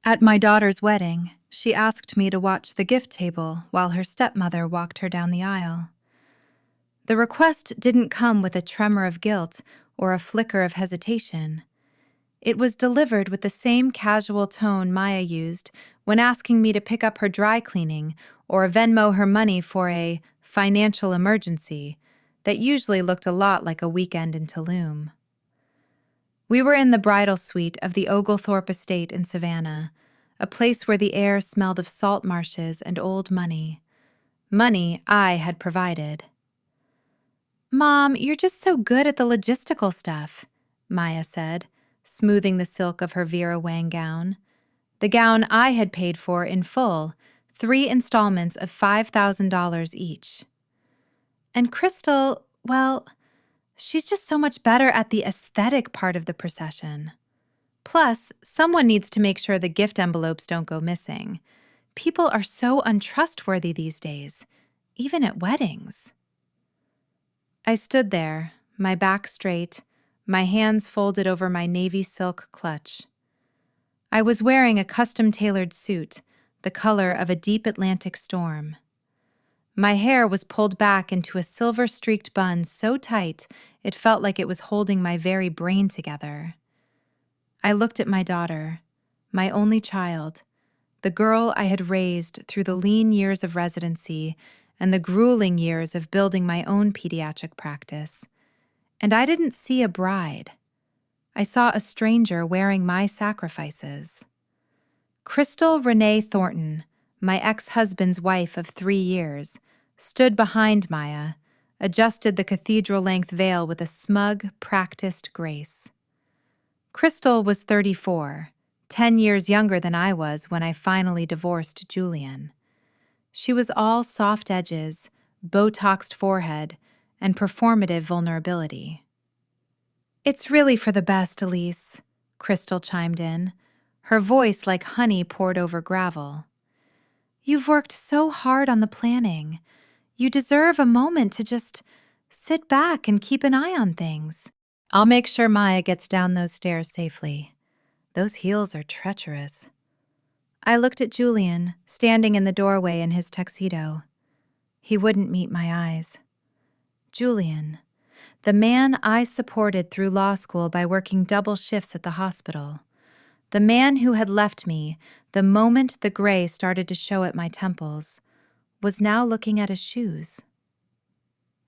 At my daughter's wedding, she asked me to watch the gift table while her stepmother walked her down the aisle. The request didn't come with a tremor of guilt or a flicker of hesitation. It was delivered with the same casual tone Maya used when asking me to pick up her dry cleaning or Venmo her money for a financial emergency that usually looked a lot like a weekend in Tulum. We were in the bridal suite of the Oglethorpe estate in Savannah, a place where the air smelled of salt marshes and old money. Money I had provided. "Mom, you're just so good at the logistical stuff," Maya said, smoothing the silk of her Vera Wang gown. The gown I had paid for in full, 3 installments of $5,000 each. And Crystal, well, she's just so much better at the aesthetic part of the procession. Plus, someone needs to make sure the gift envelopes don't go missing. People are so untrustworthy these days, even at weddings. I stood there, my back straight, my hands folded over my navy silk clutch. I was wearing a custom-tailored suit, the color of a deep Atlantic storm. My hair was pulled back into a silver-streaked bun so tight it felt like it was holding my very brain together. I looked at my daughter, my only child, the girl I had raised through the lean years of residency and the grueling years of building my own pediatric practice. And I didn't see a bride. I saw a stranger wearing my sacrifices. Crystal Renee Thornton, my ex-husband's wife of 3 years, stood behind Maya, adjusted the cathedral-length veil with a smug, practiced grace. Crystal was 34, 10 years younger than I was when I finally divorced Julian. She was all soft edges, Botoxed forehead, and performative vulnerability. "It's really for the best, Elise," Crystal chimed in, her voice like honey poured over gravel. "You've worked so hard on the planning. You deserve a moment to just sit back and keep an eye on things. I'll make sure Maya gets down those stairs safely. Those heels are treacherous." I looked at Julian, standing in the doorway in his tuxedo. He wouldn't meet my eyes. Julian, the man I supported through law school by working double shifts at the hospital. The man who had left me the moment the gray started to show at my temples, was now looking at his shoes.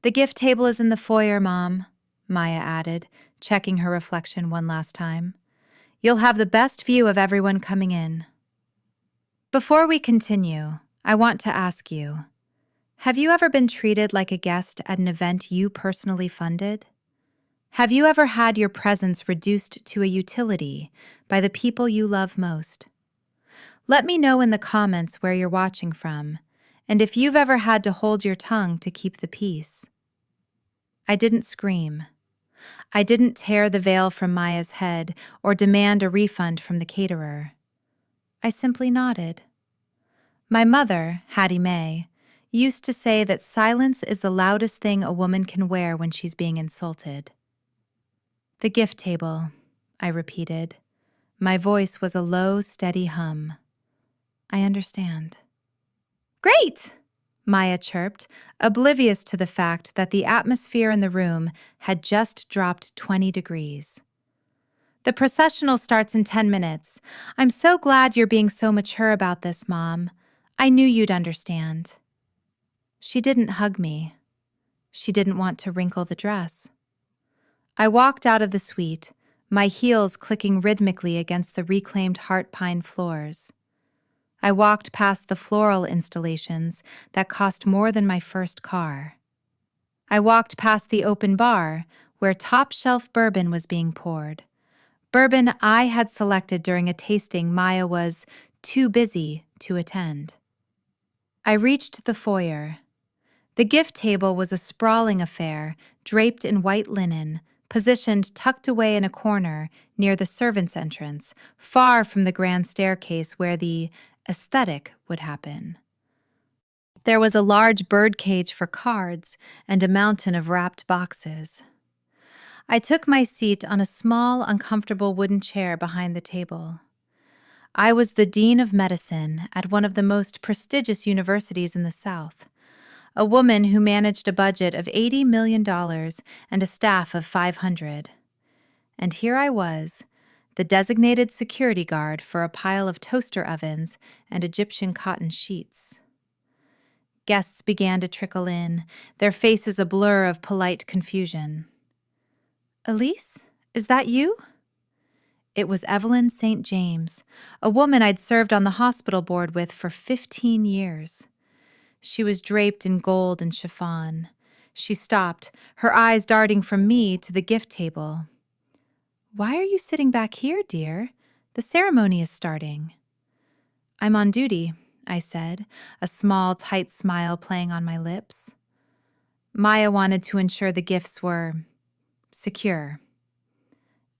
"The gift table is in the foyer, Mom," Maya added, checking her reflection one last time. "You'll have the best view of everyone coming in." Before we continue, I want to ask you, have you ever been treated like a guest at an event you personally funded? Have you ever had your presence reduced to a utility by the people you love most? Let me know in the comments where you're watching from, and if you've ever had to hold your tongue to keep the peace. I didn't scream. I didn't tear the veil from Maya's head or demand a refund from the caterer. I simply nodded. My mother, Hattie Mae, used to say that silence is the loudest thing a woman can wear when she's being insulted. "The gift table," I repeated. My voice was a low, steady hum. "I understand." "Great!" Maya chirped, oblivious to the fact that the atmosphere in the room had just dropped 20 degrees. "The processional starts in 10 minutes. I'm so glad you're being so mature about this, Mom. I knew you'd understand." She didn't hug me. She didn't want to wrinkle the dress. I walked out of the suite, my heels clicking rhythmically against the reclaimed heart pine floors. I walked past the floral installations that cost more than my first car. I walked past the open bar where top-shelf bourbon was being poured. Bourbon I had selected during a tasting Maya was too busy to attend. I reached the foyer. The gift table was a sprawling affair, draped in white linen, positioned tucked away in a corner near the servants' entrance, far from the grand staircase where the aesthetic would happen. There was a large birdcage for cards and a mountain of wrapped boxes. I took my seat on a small, uncomfortable wooden chair behind the table. I was the dean of medicine at one of the most prestigious universities in the South, a woman who managed a budget of $80 million and a staff of 500. And here I was, the designated security guard for a pile of toaster ovens and Egyptian cotton sheets. Guests began to trickle in, their faces a blur of polite confusion. "Elise, is that you?" It was Evelyn St. James, a woman I'd served on the hospital board with for 15 years. She was draped in gold and chiffon. She stopped, her eyes darting from me to the gift table. "Why are you sitting back here, dear? The ceremony is starting." "I'm on duty," I said, a small, tight smile playing on my lips. Maya wanted to ensure the gifts were secure.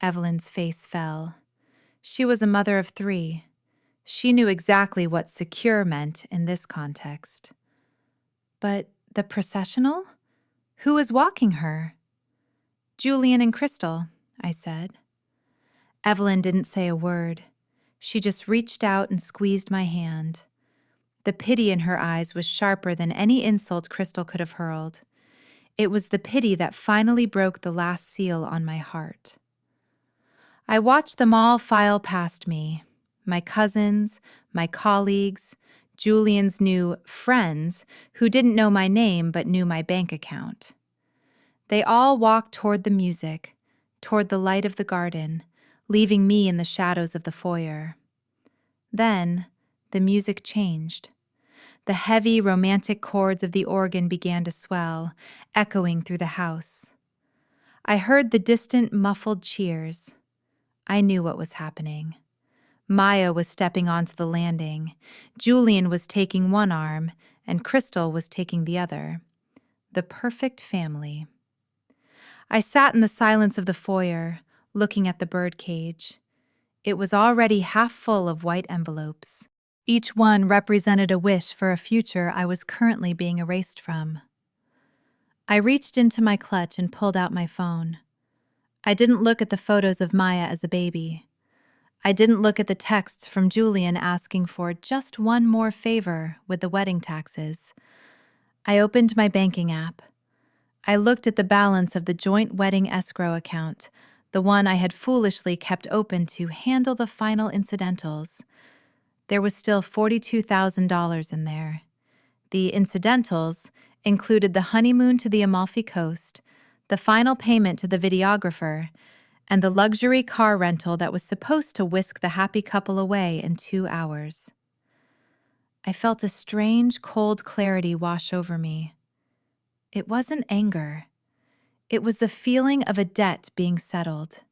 Evelyn's face fell. She was a mother of 3. She knew exactly what secure meant in this context. "But the processional? Who is walking her?" "Julian and Crystal," I said. Evelyn didn't say a word. She just reached out and squeezed my hand. The pity in her eyes was sharper than any insult Crystal could have hurled. It was the pity that finally broke the last seal on my heart. I watched them all file past me. My cousins, my colleagues, Julian's new friends, who didn't know my name but knew my bank account. They all walked toward the music, toward the light of the garden, leaving me in the shadows of the foyer. Then, the music changed. The heavy, romantic chords of the organ began to swell, echoing through the house. I heard the distant, muffled cheers. I knew what was happening. Maya was stepping onto the landing. Julian was taking one arm, and Crystal was taking the other. The perfect family. I sat in the silence of the foyer, looking at the birdcage. It was already half full of white envelopes. Each one represented a wish for a future I was currently being erased from. I reached into my clutch and pulled out my phone. I didn't look at the photos of Maya as a baby. I didn't look at the texts from Julian asking for just one more favor with the wedding taxes. I opened my banking app. I looked at the balance of the joint wedding escrow account, the one I had foolishly kept open to handle the final incidentals. There was still $42,000 in there. The incidentals included the honeymoon to the Amalfi Coast, the final payment to the videographer, and the luxury car rental that was supposed to whisk the happy couple away in 2 hours. I felt a strange, cold clarity wash over me. It wasn't anger. It was the feeling of a debt being settled.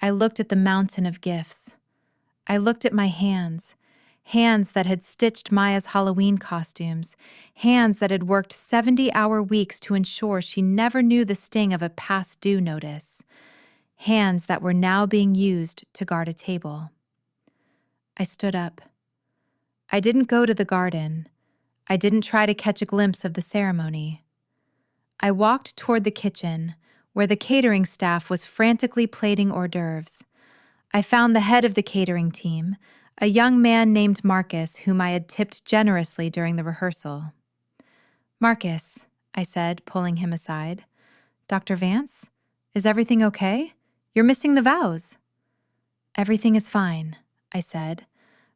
I looked at the mountain of gifts. I looked at my hands that had stitched Maya's Halloween costumes, hands that had worked 70-hour weeks to ensure she never knew the sting of a past due notice, hands that were now being used to guard a table. I stood up. I didn't go to the garden. I didn't try to catch a glimpse of the ceremony. I walked toward the kitchen, where the catering staff was frantically plating hors d'oeuvres. I found the head of the catering team, a young man named Marcus, whom I had tipped generously during the rehearsal. "Marcus," I said, pulling him aside. "Dr. Vance? Is everything okay? You're missing the vows." "Everything is fine," I said,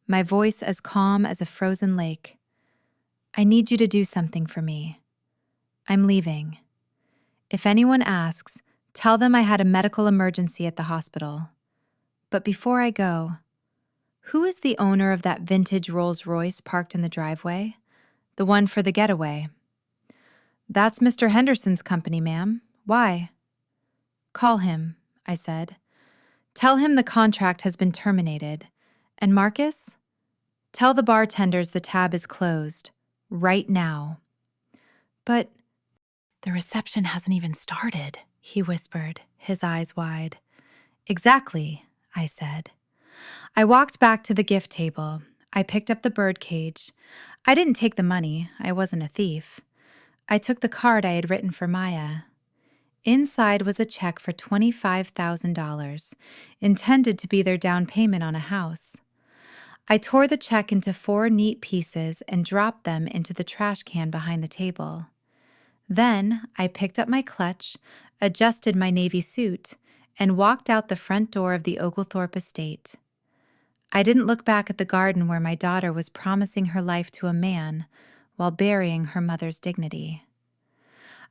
my voice as calm as a frozen lake. "I need you to do something for me. I'm leaving. If anyone asks, tell them I had a medical emergency at the hospital. But before I go, who is the owner of that vintage Rolls-Royce parked in the driveway? The one for the getaway." "That's Mr. Henderson's company, ma'am. Why?" "Call him," I said. "Tell him the contract has been terminated. And Marcus, tell the bartenders the tab is closed. Right now." "But the reception hasn't even started," he whispered, his eyes wide. "Exactly," I said. I walked back to the gift table. I picked up the birdcage. I didn't take the money. I wasn't a thief. I took the card I had written for Maya. Inside was a check for $25,000, intended to be their down payment on a house. I tore the check into 4 neat pieces and dropped them into the trash can behind the table. Then I picked up my clutch, adjusted my navy suit, and walked out the front door of the Oglethorpe estate. I didn't look back at the garden where my daughter was promising her life to a man while burying her mother's dignity.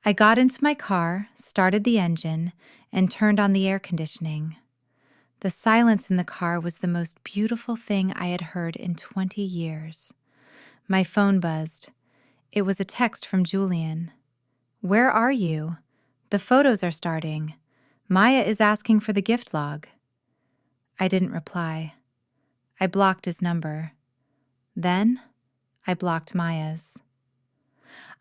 I got into my car, started the engine, and turned on the air conditioning. The silence in the car was the most beautiful thing I had heard in 20 years. My phone buzzed. It was a text from Julian. "Where are you? The photos are starting. Maya is asking for the gift log." I didn't reply. I blocked his number. Then, I blocked Maya's.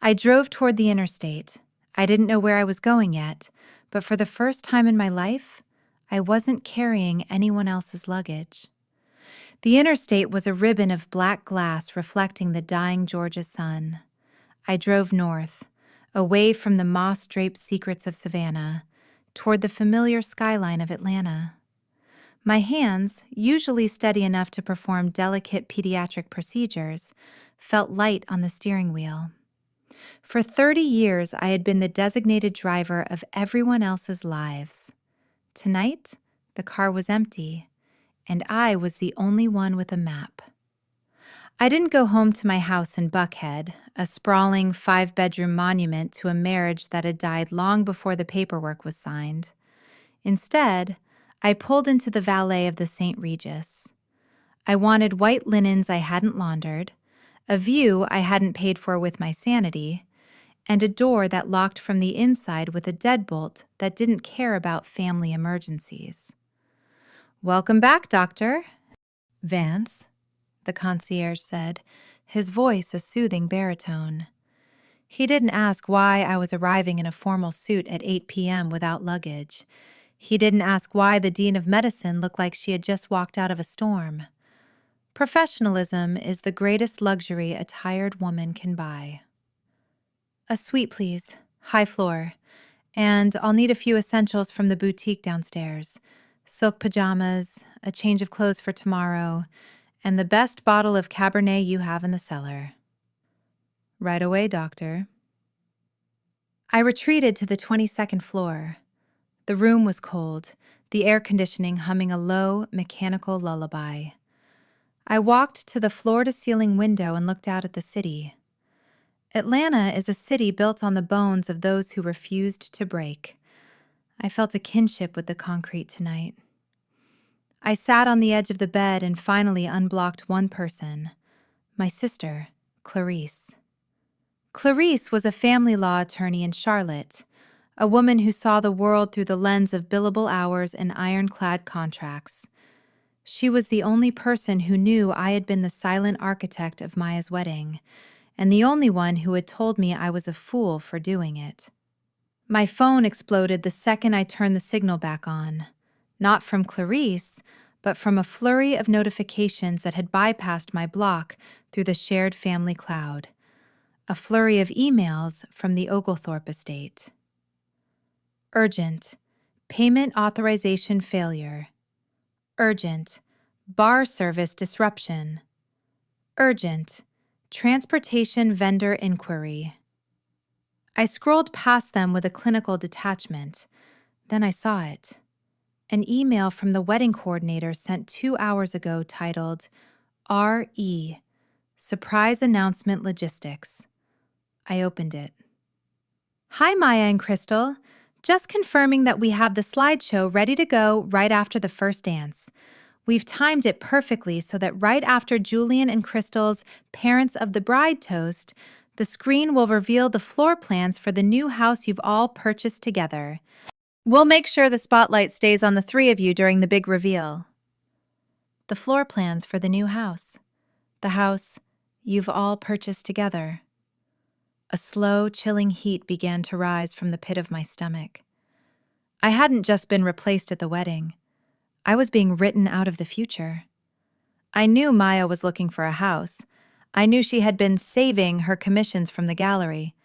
I drove toward the interstate. I didn't know where I was going yet, but for the first time in my life, I wasn't carrying anyone else's luggage. The interstate was a ribbon of black glass reflecting the dying Georgia sun. I drove north, away from the moss-draped secrets of Savannah, toward the familiar skyline of Atlanta. My hands, usually steady enough to perform delicate pediatric procedures, felt light on the steering wheel. For 30 years, I had been the designated driver of everyone else's lives. Tonight, the car was empty, and I was the only one with a map. I didn't go home to my house in Buckhead, a sprawling 5-bedroom monument to a marriage that had died long before the paperwork was signed. Instead, I pulled into the valet of the St. Regis. I wanted white linens I hadn't laundered, a view I hadn't paid for with my sanity, and a door that locked from the inside with a deadbolt that didn't care about family emergencies. "Welcome back, Doctor Vance," the concierge said, his voice a soothing baritone. He didn't ask why I was arriving in a formal suit at 8 p.m. without luggage. He didn't ask why the dean of medicine looked like she had just walked out of a storm. Professionalism is the greatest luxury a tired woman can buy. "A suite, please. High floor. And I'll need a few essentials from the boutique downstairs. Silk pajamas, a change of clothes for tomorrow, and the best bottle of Cabernet you have in the cellar." "Right away, doctor." I retreated to the 22nd floor. The room was cold, the air conditioning humming a low, mechanical lullaby. I walked to the floor-to-ceiling window and looked out at the city. Atlanta is a city built on the bones of those who refused to break. I felt a kinship with the concrete tonight. I sat on the edge of the bed and finally unblocked one person, my sister, Clarice. Clarice was a family law attorney in Charlotte, a woman who saw the world through the lens of billable hours and ironclad contracts. She was the only person who knew I had been the silent architect of Maya's wedding, and the only one who had told me I was a fool for doing it. My phone exploded the second I turned the signal back on, not from Clarice, but from a flurry of notifications that had bypassed my block through the shared family cloud. A flurry of emails from the Oglethorpe estate. Urgent. Payment authorization failure. Urgent. Bar service disruption. Urgent. Transportation vendor inquiry. I scrolled past them with a clinical detachment. Then I saw it. An email from the wedding coordinator sent 2 hours ago titled, R.E. Surprise Announcement Logistics. I opened it. "Hi, Maya and Crystal. Just confirming that we have the slideshow ready to go right after the first dance. We've timed it perfectly so that right after Julian and Crystal's Parents of the Bride toast, the screen will reveal the floor plans for the new house you've all purchased together. We'll make sure the spotlight stays on the 3 of you during the big reveal." The floor plans for the new house. The house you've all purchased together. A slow, chilling heat began to rise from the pit of my stomach. I hadn't just been replaced at the wedding. I was being written out of the future. I knew Maya was looking for a house. I knew she had been saving her commissions from the gallery.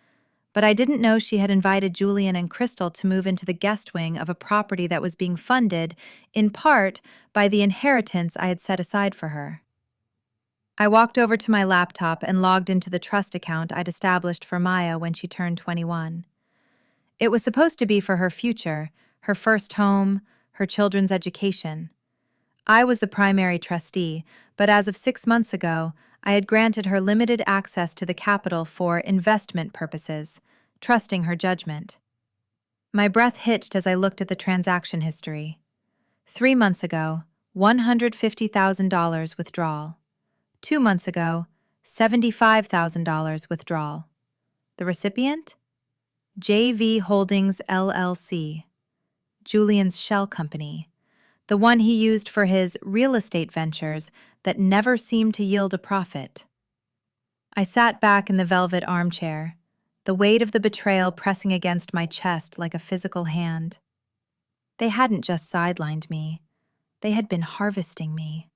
But I didn't know she had invited Julian and Crystal to move into the guest wing of a property that was being funded, in part, by the inheritance I had set aside for her. I walked over to my laptop and logged into the trust account I'd established for Maya when she turned 21. It was supposed to be for her future, her first home, her children's education. I was the primary trustee, but as of 6 months ago, I had granted her limited access to the capital for investment purposes, trusting her judgment. My breath hitched as I looked at the transaction history. 3 months ago, $150,000 withdrawal. 2 months ago, $75,000 withdrawal. The recipient? JV Holdings LLC, Julian's shell company, the one he used for his real estate ventures that never seemed to yield a profit. I sat back in the velvet armchair, the weight of the betrayal pressing against my chest like a physical hand. They hadn't just sidelined me, they had been harvesting me.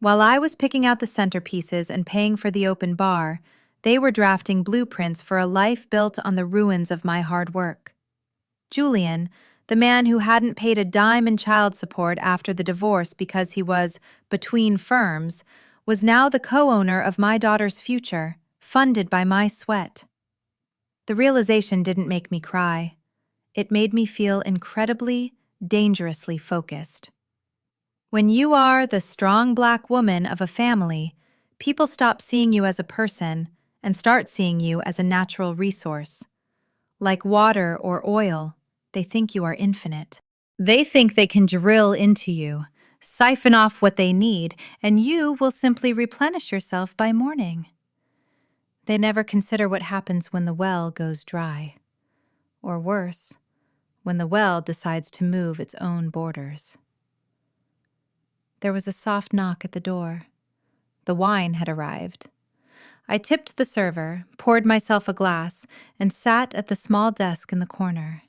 While I was picking out the centerpieces and paying for the open bar, they were drafting blueprints for a life built on the ruins of my hard work. Julian, the man who hadn't paid a dime in child support after the divorce because he was between firms, was now the co-owner of my daughter's future, funded by my sweat. The realization didn't make me cry. It made me feel incredibly, dangerously focused. When you are the strong Black woman of a family, people stop seeing you as a person and start seeing you as a natural resource. Like water or oil, they think you are infinite. They think they can drill into you, siphon off what they need, and you will simply replenish yourself by morning. They never consider what happens when the well goes dry. Or worse, when the well decides to move its own borders. There was a soft knock at the door. The wine had arrived. I tipped the server, poured myself a glass, and sat at the small desk in the corner.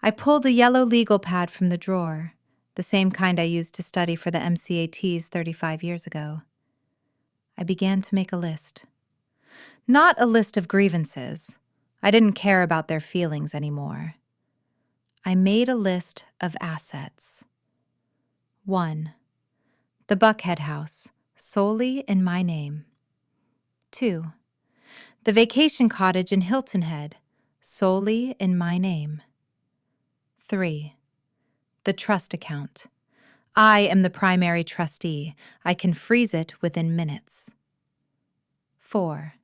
I pulled a yellow legal pad from the drawer, the same kind I used to study for the MCATs 35 years ago. I began to make a list. Not a list of grievances. I didn't care about their feelings anymore. I made a list of assets. 1. The Buckhead House, solely in my name. 2. The vacation cottage in Hilton Head, solely in my name. 3. The trust account. I am the primary trustee. I can freeze it within minutes. 4.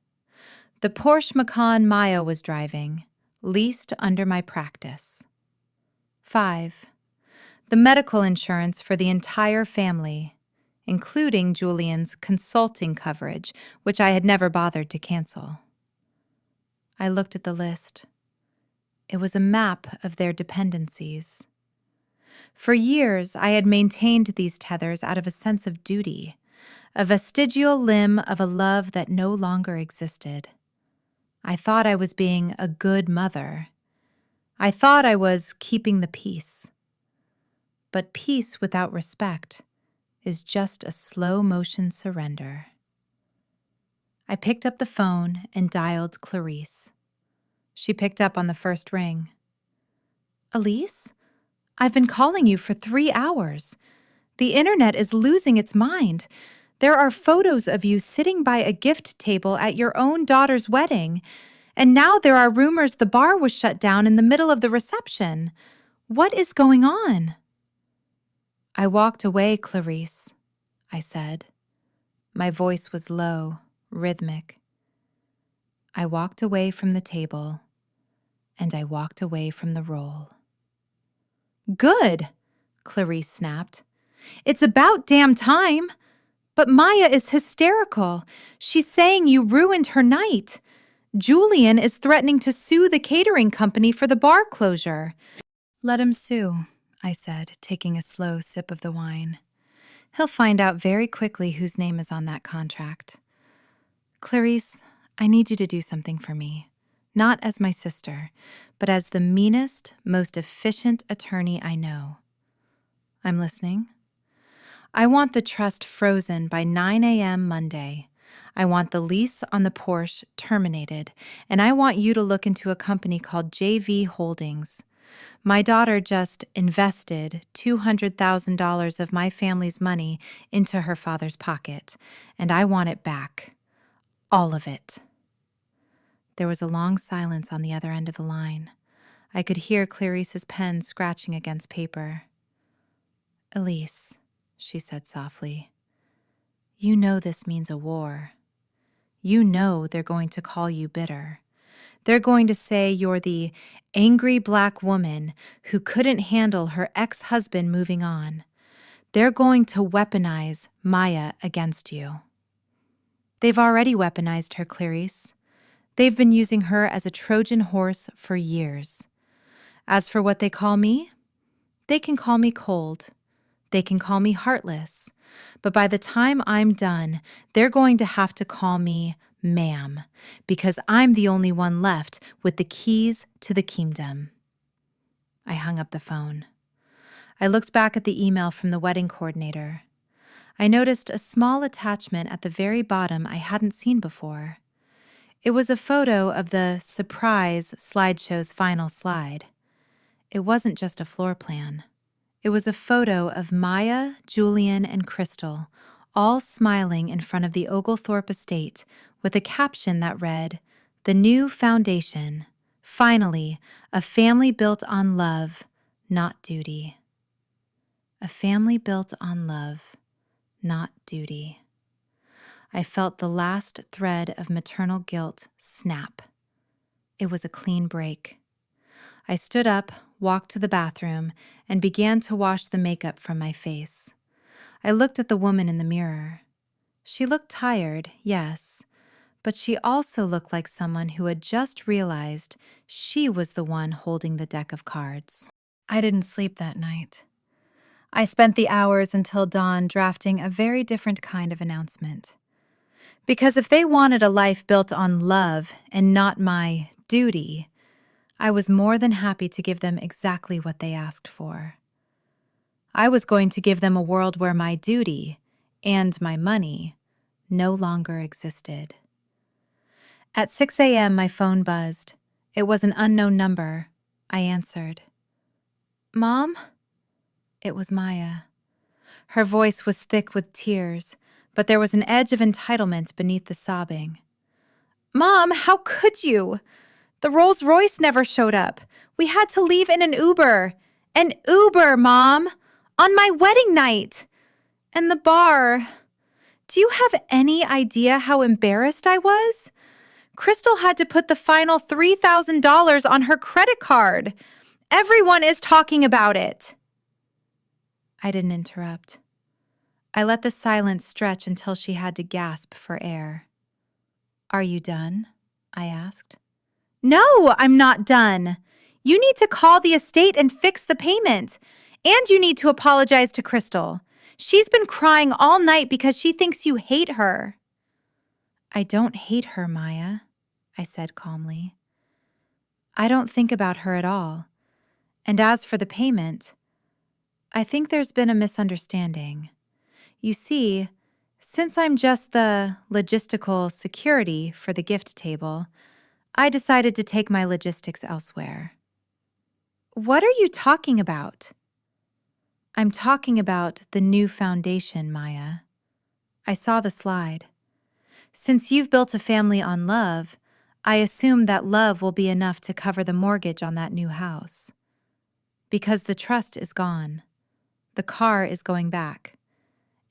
The Porsche Macan Maya was driving, leased under my practice. 5. The medical insurance for the entire family, including Julian's consulting coverage, which I had never bothered to cancel. I looked at the list. It was a map of their dependencies. For years, I had maintained these tethers out of a sense of duty, a vestigial limb of a love that no longer existed. I thought I was being a good mother. I thought I was keeping the peace. But peace without respect is just a slow-motion surrender. I picked up the phone and dialed Clarice. She picked up on the first ring. Elise? I've been calling you for 3 hours. The internet is losing its mind. There are photos of you sitting by a gift table at your own daughter's wedding, and now there are rumors the bar was shut down in the middle of the reception. What is going on? I walked away, Clarice, I said. My voice was low, rhythmic. I walked away from the table, and I walked away from the roll. Good, Clarice snapped. It's about damn time. But Maya is hysterical. She's saying you ruined her night. Julian is threatening to sue the catering company for the bar closure. Let him sue, I said, taking a slow sip of the wine. He'll find out very quickly whose name is on that contract. Clarice, I need you to do something for me. Not as my sister, but as the meanest, most efficient attorney I know. I'm listening. I want the trust frozen by 9 a.m. Monday. I want the lease on the Porsche terminated, and I want you to look into a company called JV Holdings. My daughter just invested $200,000 of my family's money into her father's pocket, and I want it back. All of it. There was a long silence on the other end of the line. I could hear Clarice's pen scratching against paper. "Elise," she said softly, "you know this means a war. You know they're going to call you bitter. They're going to say you're the angry black woman who couldn't handle her ex-husband moving on. They're going to weaponize Maya against you." "They've already weaponized her, Clarice. They've been using her as a Trojan horse for years. As for what they call me, they can call me cold. They can call me heartless. But by the time I'm done, they're going to have to call me ma'am, because I'm the only one left with the keys to the kingdom." I hung up the phone. I looked back at the email from the wedding coordinator. I noticed a small attachment at the very bottom I hadn't seen before. It was a photo of the surprise slideshow's final slide. It wasn't just a floor plan. It was a photo of Maya, Julian, and Crystal, all smiling in front of the Oglethorpe estate with a caption that read, "The new foundation. Finally, a family built on love, not duty." A family built on love, not duty. I felt the last thread of maternal guilt snap. It was a clean break. I stood up, walked to the bathroom, and began to wash the makeup from my face. I looked at the woman in the mirror. She looked tired, yes, but she also looked like someone who had just realized she was the one holding the deck of cards. I didn't sleep that night. I spent the hours until dawn drafting a very different kind of announcement. Because if they wanted a life built on love and not my duty, I was more than happy to give them exactly what they asked for. I was going to give them a world where my duty and my money no longer existed. At 6 a.m., my phone buzzed. It was an unknown number. I answered. "Mom?" It was Maya. Her voice was thick with tears, but there was an edge of entitlement beneath the sobbing. "Mom, how could you? The Rolls Royce never showed up. We had to leave in an Uber. An Uber, Mom! On my wedding night! And the bar. Do you have any idea how embarrassed I was? Crystal had to put the final $3,000 on her credit card. Everyone is talking about it." I didn't interrupt. I let the silence stretch until she had to gasp for air. "Are you done?" I asked. "No, I'm not done. You need to call the estate and fix the payment. And you need to apologize to Crystal. She's been crying all night because she thinks you hate her." "I don't hate her, Maya," I said calmly. "I don't think about her at all. And as for the payment, I think there's been a misunderstanding. You see, since I'm just the logistical security for the gift table, I decided to take my logistics elsewhere." "What are you talking about?" "I'm talking about the new foundation, Maya. I saw the slide. Since you've built a family on love, I assume that love will be enough to cover the mortgage on that new house. Because the trust is gone. The car is going back.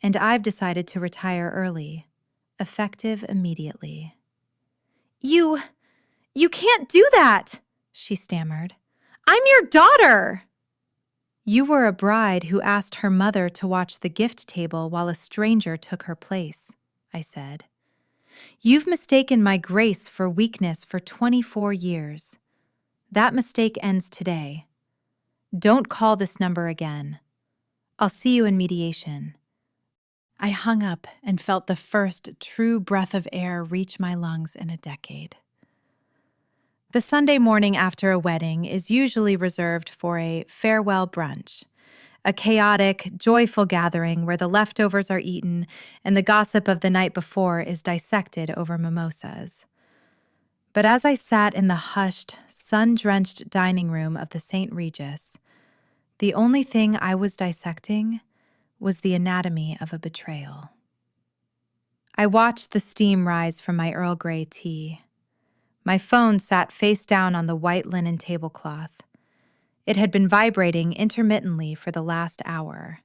And I've decided to retire early, effective immediately." You can't do that," she stammered. "I'm your daughter." "You were a bride who asked her mother to watch the gift table while a stranger took her place," I said. "You've mistaken my grace for weakness for 24 years. That mistake ends today. Don't call this number again. I'll see you in mediation." I hung up and felt the first true breath of air reach my lungs in a decade. The Sunday morning after a wedding is usually reserved for a farewell brunch, a chaotic, joyful gathering where the leftovers are eaten and the gossip of the night before is dissected over mimosas. But as I sat in the hushed, sun-drenched dining room of the St. Regis, the only thing I was dissecting was the anatomy of a betrayal. I watched the steam rise from my Earl Grey tea. My phone sat face down on the white linen tablecloth. It had been vibrating intermittently for the last hour.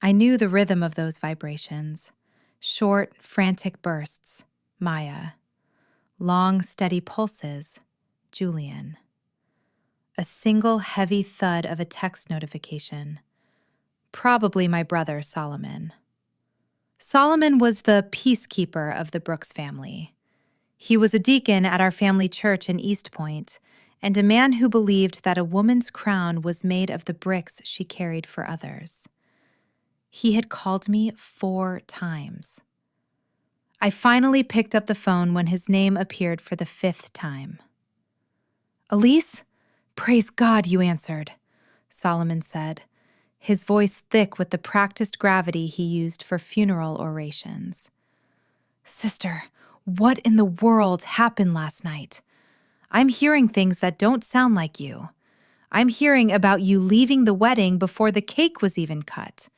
I knew the rhythm of those vibrations. Short, frantic bursts, Maya. Long, steady pulses, Julian. A single heavy thud of a text notification. Probably my brother, Solomon. Solomon was the peacekeeper of the Brooks family. He was a deacon at our family church in East Point, and a man who believed that a woman's crown was made of the bricks she carried for others. He had called me 4 times. I finally picked up the phone when his name appeared for the 5th time. "Elise? Praise God you answered," Solomon said, his voice thick with the practiced gravity he used for funeral orations. "Sister, what in the world happened last night? I'm hearing things that don't sound like you. I'm hearing about you leaving the wedding before the cake was even cut.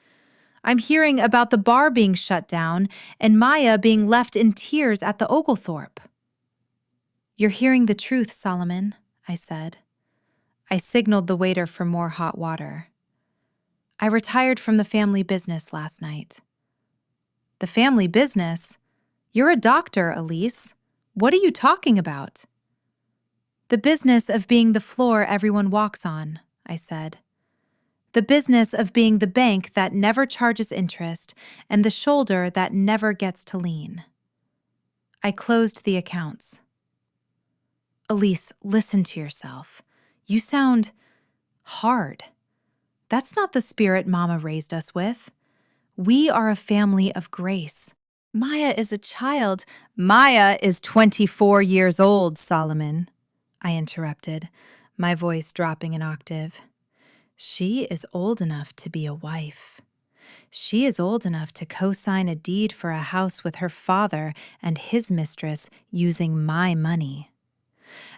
I'm hearing about the bar being shut down and Maya being left in tears at the Oglethorpe." "You're hearing the truth, Solomon," I said. I signaled the waiter for more hot water. "I retired from the family business last night." "The family business? You're a doctor, Elise. What are you talking about?" "The business of being the floor everyone walks on," I said. "The business of being the bank that never charges interest and the shoulder that never gets to lean." I closed the accounts. "Elise, listen to yourself. You sound hard. That's not the spirit Mama raised us with. We are a family of grace. Maya is a child." "Maya is 24 years old, Solomon," I interrupted, my voice dropping an octave. "She is old enough to be a wife. She is old enough to co-sign a deed for a house with her father and his mistress using my money.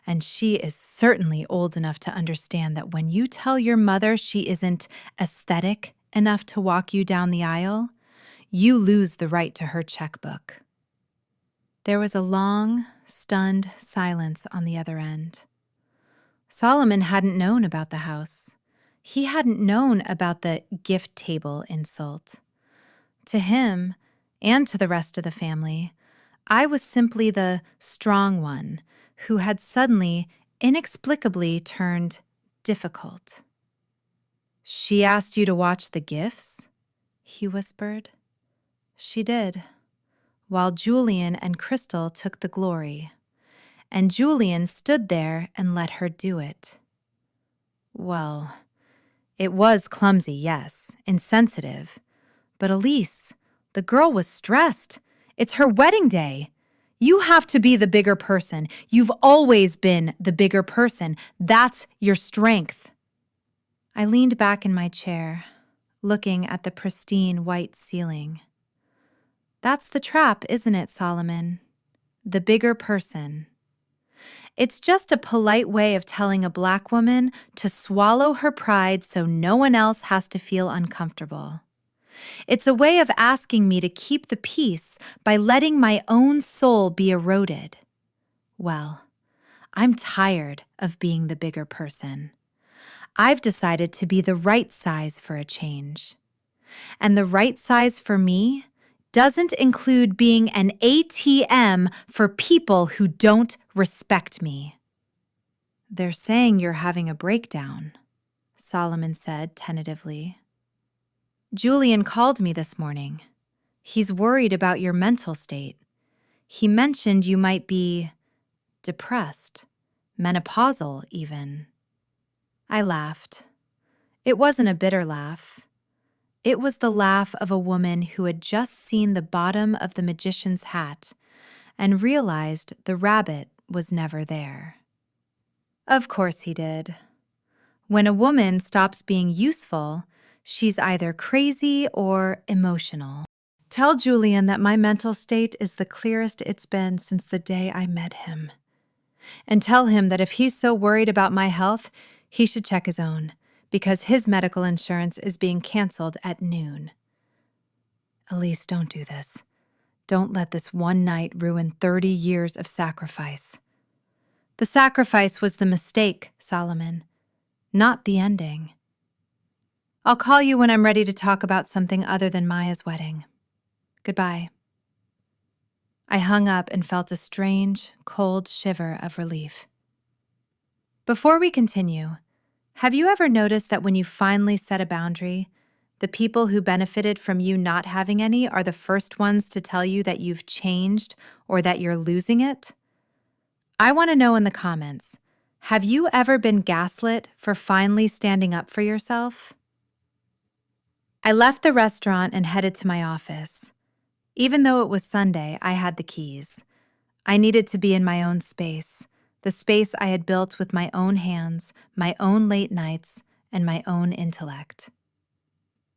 And she is certainly old enough to understand that when you tell your mother she isn't aesthetic enough to walk you down the aisle, you lose the right to her checkbook." There was a long, stunned silence on the other end. Solomon hadn't known about the house. He hadn't known about the gift table insult. To him, and to the rest of the family, I was simply the strong one who had suddenly, inexplicably turned difficult. "She asked you to watch the gifts?" he whispered. "She did, while Julian and Crystal took the glory, and Julian stood there and let her do it. Well, it was clumsy, yes, insensitive, but Elise, the girl was stressed. It's her wedding day. You have to be the bigger person. You've always been the bigger person. That's your strength." I leaned back in my chair, looking at the pristine white ceiling. That's the trap, isn't it, Solomon? The bigger person. It's just a polite way of telling a Black woman to swallow her pride so no one else has to feel uncomfortable. It's a way of asking me to keep the peace by letting my own soul be eroded. Well, I'm tired of being the bigger person. I've decided to be the right size for a change. And the right size for me doesn't include being an ATM for people who don't respect me. "They're saying you're having a breakdown," Solomon said tentatively. "Julian called me this morning. He's worried about your mental state. He mentioned you might be depressed, menopausal even." I laughed. It wasn't a bitter laugh. It was the laugh of a woman who had just seen the bottom of the magician's hat and realized the rabbit was never there. Of course he did. When a woman stops being useful, she's either crazy or emotional. "Tell Julian that my mental state is the clearest it's been since the day I met him," and tell him that if he's so worried about my health, he should check his own, because his medical insurance is being canceled at noon. Elise, don't do this. Don't let this one night ruin 30 years of sacrifice. The sacrifice was the mistake, Solomon, not the ending. I'll call you when I'm ready to talk about something other than Maya's wedding. Goodbye. I hung up and felt a strange, cold shiver of relief. Before we continue, have you ever noticed that when you finally set a boundary, the people who benefited from you not having any are the first ones to tell you that you've changed or that you're losing it? I want to know in the comments, have you ever been gaslit for finally standing up for yourself? I left the restaurant and headed to my office. Even though it was Sunday, I had the keys. I needed to be in my own space, the space I had built with my own hands, my own late nights, and my own intellect.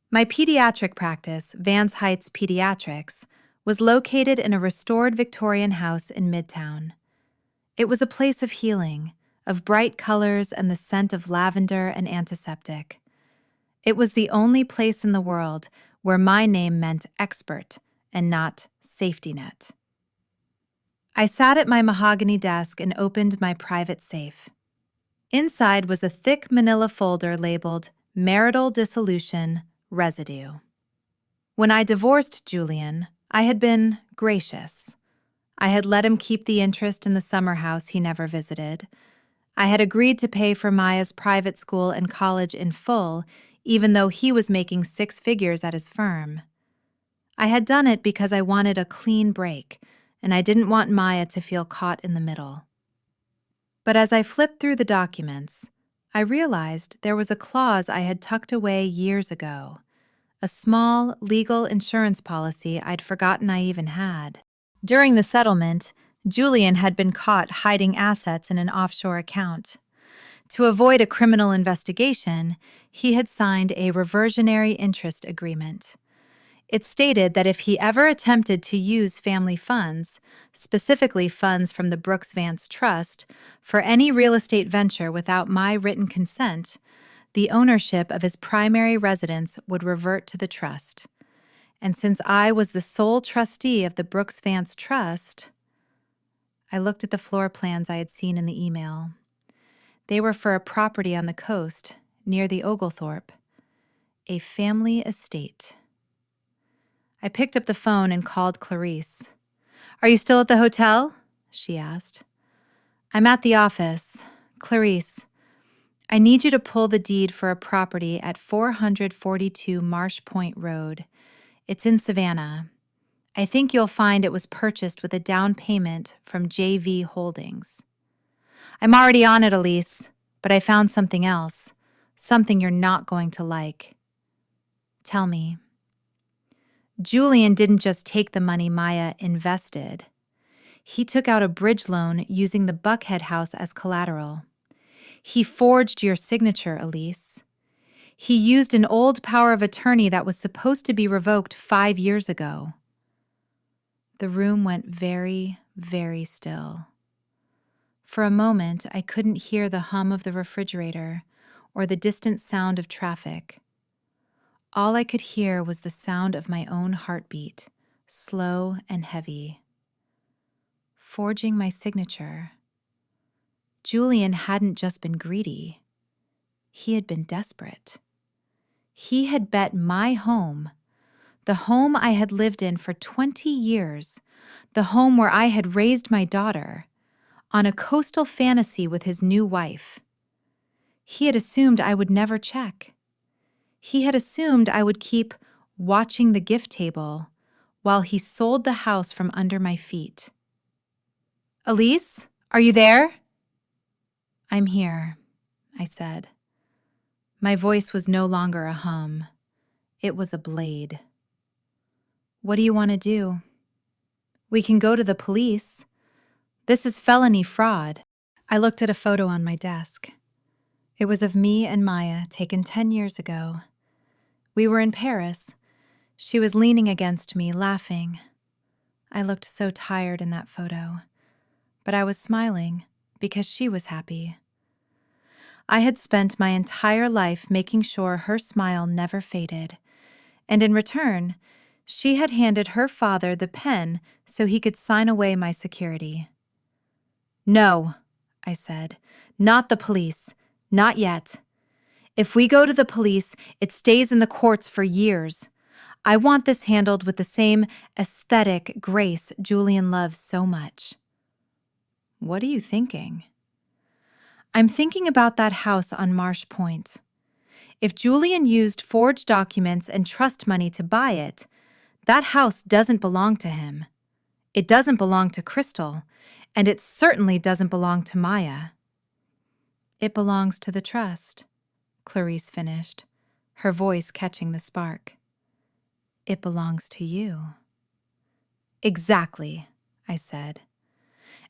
My pediatric practice, Vance Heights Pediatrics, was located in a restored Victorian house in Midtown. It was a place of healing, of bright colors and the scent of lavender and antiseptic. It was the only place in the world where my name meant expert and not safety net. I sat at my mahogany desk and opened my private safe. Inside was a thick manila folder labeled Marital Dissolution Residue. When I divorced Julian, I had been gracious. I had let him keep the interest in the summer house he never visited. I had agreed to pay for Maya's private school and college in full, even though he was making 6 figures at his firm. I had done it because I wanted a clean break, and I didn't want Maya to feel caught in the middle. But as I flipped through the documents, I realized there was a clause I had tucked away years ago, a small legal insurance policy I'd forgotten I even had. During the settlement, Julian had been caught hiding assets in an offshore account. To avoid a criminal investigation, he had signed a reversionary interest agreement. It stated that if he ever attempted to use family funds, specifically funds from the Brooks Vance Trust, for any real estate venture without my written consent, the ownership of his primary residence would revert to the trust. And since I was the sole trustee of the Brooks Vance Trust, I looked at the floor plans I had seen in the email. They were for a property on the coast, near the Oglethorpe, a family estate. I picked up the phone and called Clarice. "Are you still at the hotel?" she asked. "I'm at the office. Clarice, I need you to pull the deed for a property at 442 Marsh Point Road. It's in Savannah. I think you'll find it was purchased with a down payment from JV Holdings." "I'm already on it, Elise, but I found something else, something you're not going to like." "Tell me." "Julian didn't just take the money Maya invested. He took out a bridge loan using the Buckhead house as collateral. He forged your signature, Elise. He used an old power of attorney that was supposed to be revoked 5 years ago." The room went very, very still. For a moment, I couldn't hear the hum of the refrigerator or the distant sound of traffic. All I could hear was the sound of my own heartbeat, slow and heavy. Forging my signature. Julian hadn't just been greedy. He had been desperate. He had bet my home, the home I had lived in for 20 years, the home where I had raised my daughter, on a coastal fantasy with his new wife. He had assumed I would never check. He had assumed I would keep watching the gift table while he sold the house from under my feet. "Elise, are you there?" "I'm here," I said. My voice was no longer a hum. It was a blade. "What do you want to do?" "We can go to the police. This is felony fraud." I looked at a photo on my desk. It was of me and Maya, taken 10 years ago. We were in Paris. She was leaning against me, laughing. I looked so tired in that photo, but I was smiling, because she was happy. I had spent my entire life making sure her smile never faded, and in return, she had handed her father the pen so he could sign away my security. "No," I said, "not the police. Not yet. If we go to the police, it stays in the courts for years. I want this handled with the same aesthetic grace Julian loves so much." "What are you thinking?" "I'm thinking about that house on Marsh Point. If Julian used forged documents and trust money to buy it, that house doesn't belong to him. It doesn't belong to Crystal, and it certainly doesn't belong to Maya." "It belongs to the trust," Clarice finished, her voice catching the spark. "It belongs to you." "Exactly," I said.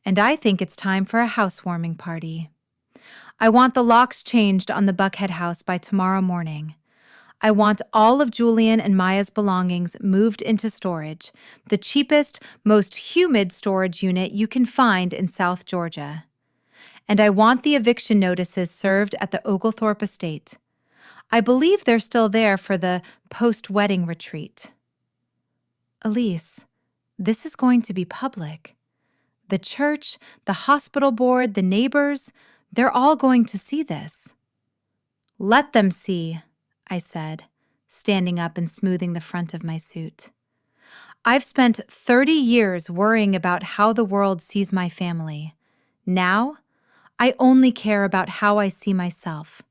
"And I think it's time for a housewarming party. I want the locks changed on the Buckhead house by tomorrow morning. I want all of Julian and Maya's belongings moved into storage, the cheapest, most humid storage unit you can find in South Georgia. And I want the eviction notices served at the Oglethorpe estate. I believe they're still there for the post-wedding retreat." "Elise, this is going to be public. The church, the hospital board, the neighbors, they're all going to see this." "Let them see," I said, standing up and smoothing the front of my suit. "I've spent 30 years worrying about how the world sees my family. Now, I only care about how I see myself.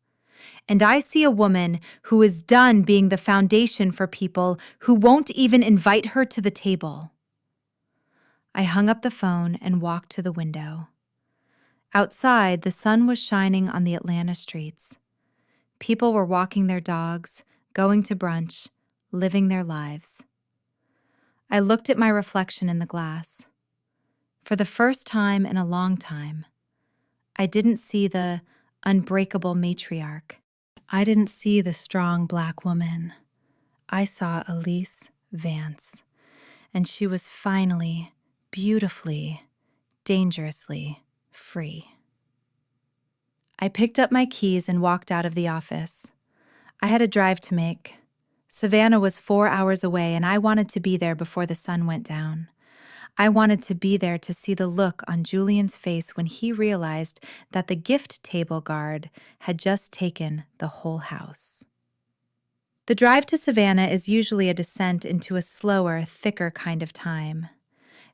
And I see a woman who is done being the foundation for people who won't even invite her to the table." I hung up the phone and walked to the window. Outside, the sun was shining on the Atlanta streets. People were walking their dogs, going to brunch, living their lives. I looked at my reflection in the glass. For the first time in a long time, I didn't see the unbreakable matriarch. I didn't see the strong Black woman. I saw Elise Vance, and she was finally, beautifully, dangerously free. I picked up my keys and walked out of the office. I had a drive to make. Savannah was 4 hours away, and I wanted to be there before the sun went down. I wanted to be there to see the look on Julian's face when he realized that the gift table guard had just taken the whole house. The drive to Savannah is usually a descent into a slower, thicker kind of time.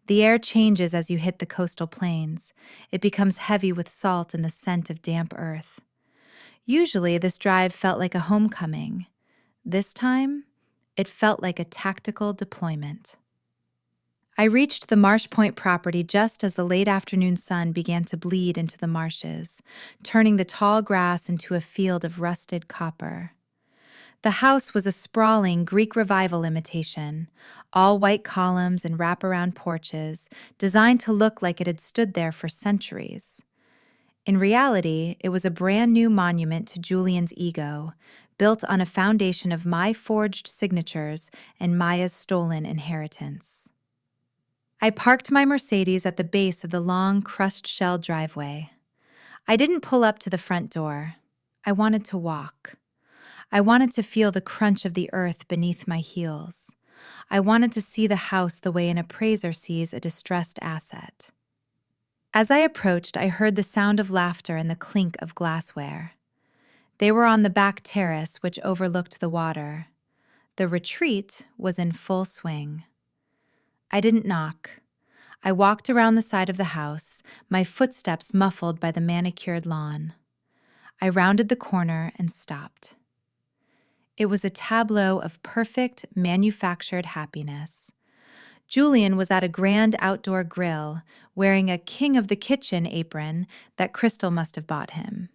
The air changes as you hit the coastal plains. It becomes heavy with salt and the scent of damp earth. Usually, this drive felt like a homecoming. This time, it felt like a tactical deployment. I reached the Marsh Point property just as the late afternoon sun began to bleed into the marshes, turning the tall grass into a field of rusted copper. The house was a sprawling Greek Revival imitation, all white columns and wraparound porches, designed to look like it had stood there for centuries. In reality, it was a brand new monument to Julian's ego, built on a foundation of my forged signatures and Maya's stolen inheritance. I parked my Mercedes at the base of the long, crushed-shell driveway. I didn't pull up to the front door. I wanted to walk. I wanted to feel the crunch of the earth beneath my heels. I wanted to see the house the way an appraiser sees a distressed asset. As I approached, I heard the sound of laughter and the clink of glassware. They were on the back terrace, which overlooked the water. The retreat was in full swing. I didn't knock. I walked around the side of the house, my footsteps muffled by the manicured lawn. I rounded the corner and stopped. It was a tableau of perfect, manufactured happiness. Julian was at a grand outdoor grill, wearing a king of the kitchen apron that Crystal must have bought him.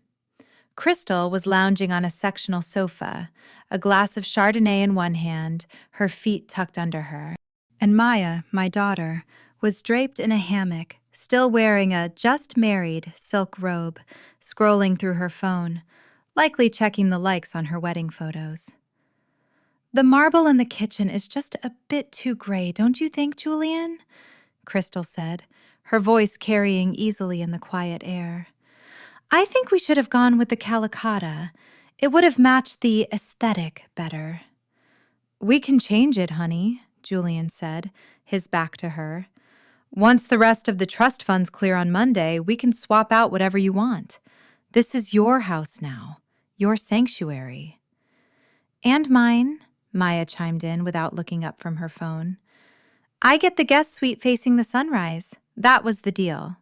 Crystal was lounging on a sectional sofa, a glass of Chardonnay in one hand, her feet tucked under her. And Maya, my daughter, was draped in a hammock, still wearing a just-married silk robe, scrolling through her phone, likely checking the likes on her wedding photos. "The marble in the kitchen is just a bit too gray, don't you think, Julian?" Crystal said, her voice carrying easily in the quiet air. "I think we should have gone with the calicotta. It would have matched the aesthetic better." "We can change it, honey," Julian said, his back to her. "Once the rest of the trust funds clear on Monday, we can swap out whatever you want. This is your house now, your sanctuary." "And mine," Maya chimed in without looking up from her phone. "I get the guest suite facing the sunrise. That was the deal."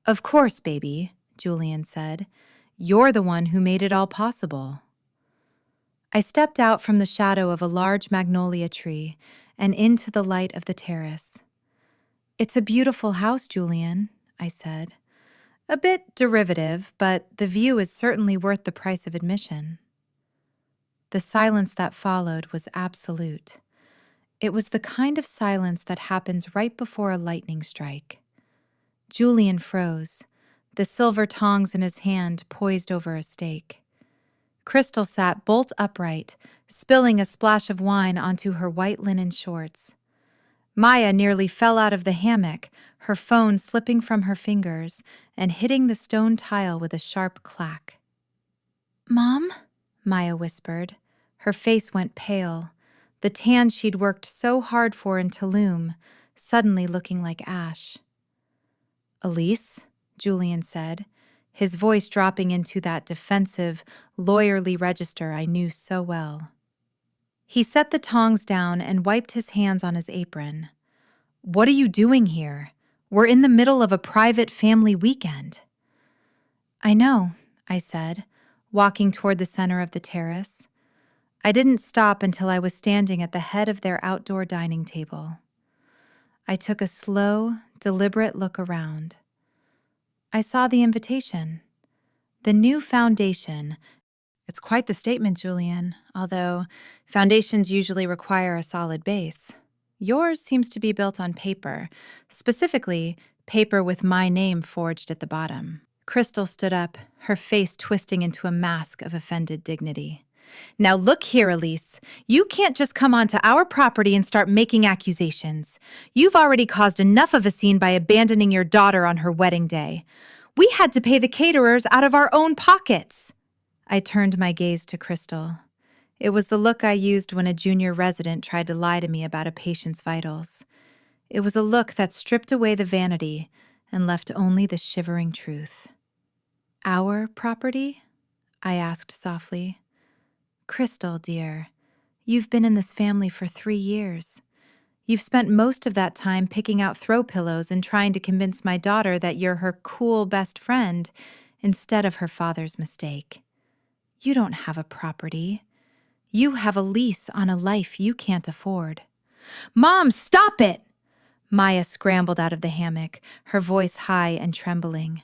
"Of course, baby," Julian said. "You're the one who made it all possible." I stepped out from the shadow of a large magnolia tree and into the light of the terrace. "It's a beautiful house, Julian," I said. "A bit derivative, but the view is certainly worth the price of admission." The silence that followed was absolute. It was the kind of silence that happens right before a lightning strike. Julian froze, the silver tongs in his hand poised over a steak. Crystal sat bolt upright, spilling a splash of wine onto her white linen shorts. Maya nearly fell out of the hammock, her phone slipping from her fingers and hitting the stone tile with a sharp clack. "Mom?" Maya whispered. Her face went pale, the tan she'd worked so hard for in Tulum, suddenly looking like ash. "Elise?" Julian said, his voice dropping into that defensive, lawyerly register I knew so well. He set the tongs down and wiped his hands on his apron. "What are you doing here? We're in the middle of a private family weekend." "I know," I said, walking toward the center of the terrace. I didn't stop until I was standing at the head of their outdoor dining table. I took a slow, deliberate look around. I saw the invitation. The new foundation. It's quite the statement, Julian, although foundations usually require a solid base. Yours seems to be built on paper, specifically paper with my name forged at the bottom. Crystal stood up, her face twisting into a mask of offended dignity. "Now look here, Elise. You can't just come onto our property and start making accusations. You've already caused enough of a scene by abandoning your daughter on her wedding day. We had to pay the caterers out of our own pockets." I turned my gaze to Crystal. It was the look I used when a junior resident tried to lie to me about a patient's vitals. It was a look that stripped away the vanity and left only the shivering truth. "Our property?" I asked softly. "Crystal, dear, you've been in this family for 3 years. You've spent most of that time picking out throw pillows and trying to convince my daughter that you're her cool best friend instead of her father's mistake. You don't have a property. You have a lease on a life you can't afford." "Mom, stop it!" Maya scrambled out of the hammock, her voice high and trembling.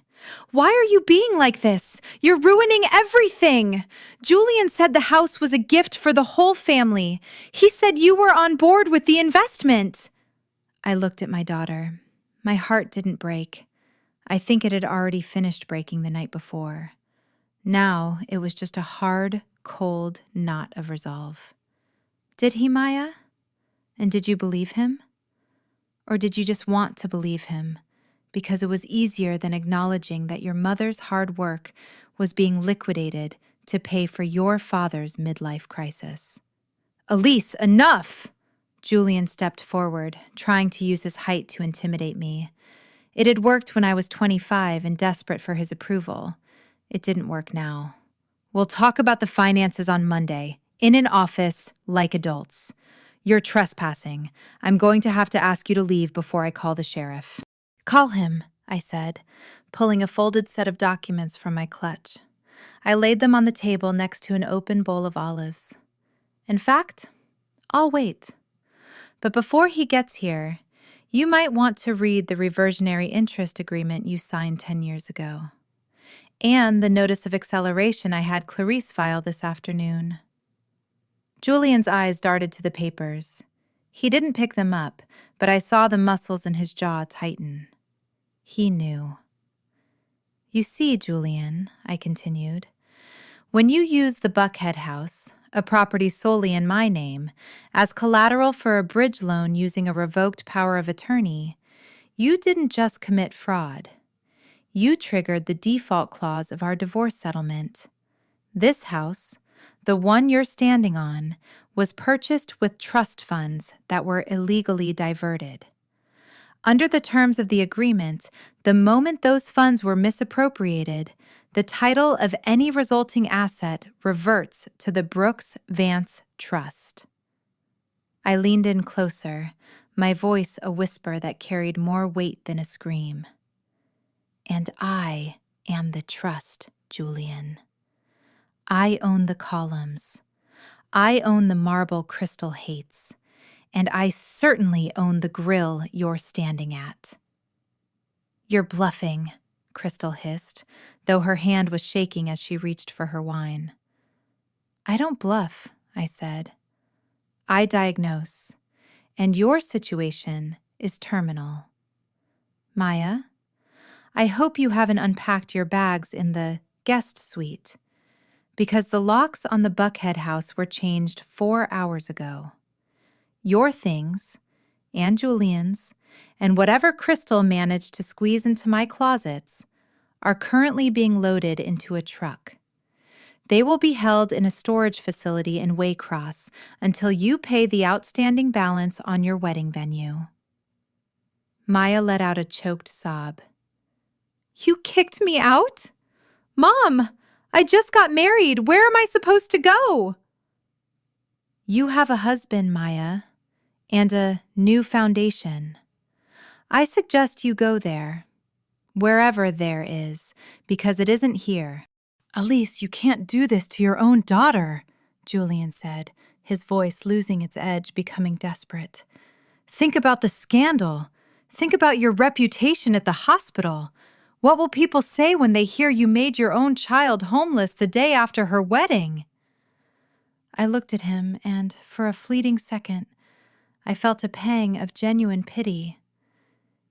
"Why are you being like this? You're ruining everything! Julian said the house was a gift for the whole family. He said you were on board with the investment." I looked at my daughter. My heart didn't break. I think it had already finished breaking the night before. Now it was just a hard, cold knot of resolve. "Did he, Maya? And did you believe him? Or did you just want to believe him because it was easier than acknowledging that your mother's hard work was being liquidated to pay for your father's midlife crisis?" "Elise, enough!" Julian stepped forward, trying to use his height to intimidate me. It had worked when I was 25 and desperate for his approval. It didn't work now. "We'll talk about the finances on Monday, in an office, like adults. You're trespassing. I'm going to have to ask you to leave before I call the sheriff." "Call him," I said, pulling a folded set of documents from my clutch. I laid them on the table next to an open bowl of olives. "In fact, I'll wait. But before he gets here, you might want to read the reversionary interest agreement you signed 10 years ago. And the notice of acceleration I had Clarice file this afternoon." Julian's eyes darted to the papers. He didn't pick them up, but I saw the muscles in his jaw tighten. He knew. "You see, Julian," I continued, "when you use the Buckhead House, a property solely in my name, as collateral for a bridge loan using a revoked power of attorney, You didn't just commit fraud. You triggered the default clause of our divorce settlement. This house, the one you're standing on, was purchased with trust funds that were illegally diverted. Under the terms of the agreement, the moment those funds were misappropriated, the title of any resulting asset reverts to the Brooks Vance Trust. I leaned in closer, my voice a whisper that carried more weight than a scream. And I am the trust, Julian. I own the columns. I own the marble Crystal hates. And I certainly own the grill you're standing at. You're bluffing, Crystal hissed, though her hand was shaking as she reached for her wine. I don't bluff, I said. I diagnose, and your situation is terminal. Maya, I hope you haven't unpacked your bags in the guest suite, because the locks on the Buckhead house were changed 4 hours ago. Your things, and Julian's, and whatever Crystal managed to squeeze into my closets, are currently being loaded into a truck. They will be held in a storage facility in Waycross until you pay the outstanding balance on your wedding venue. Maya let out a choked sob. You kicked me out? Mom, I just got married. Where am I supposed to go? You have a husband, Maya, and a new foundation. I suggest you go there, wherever there is, because it isn't here. Elise, you can't do this to your own daughter, Julian said, his voice losing its edge, becoming desperate. Think about the scandal. Think about your reputation at the hospital. What will people say when they hear you made your own child homeless the day after her wedding? I looked at him, and for a fleeting second, I felt a pang of genuine pity.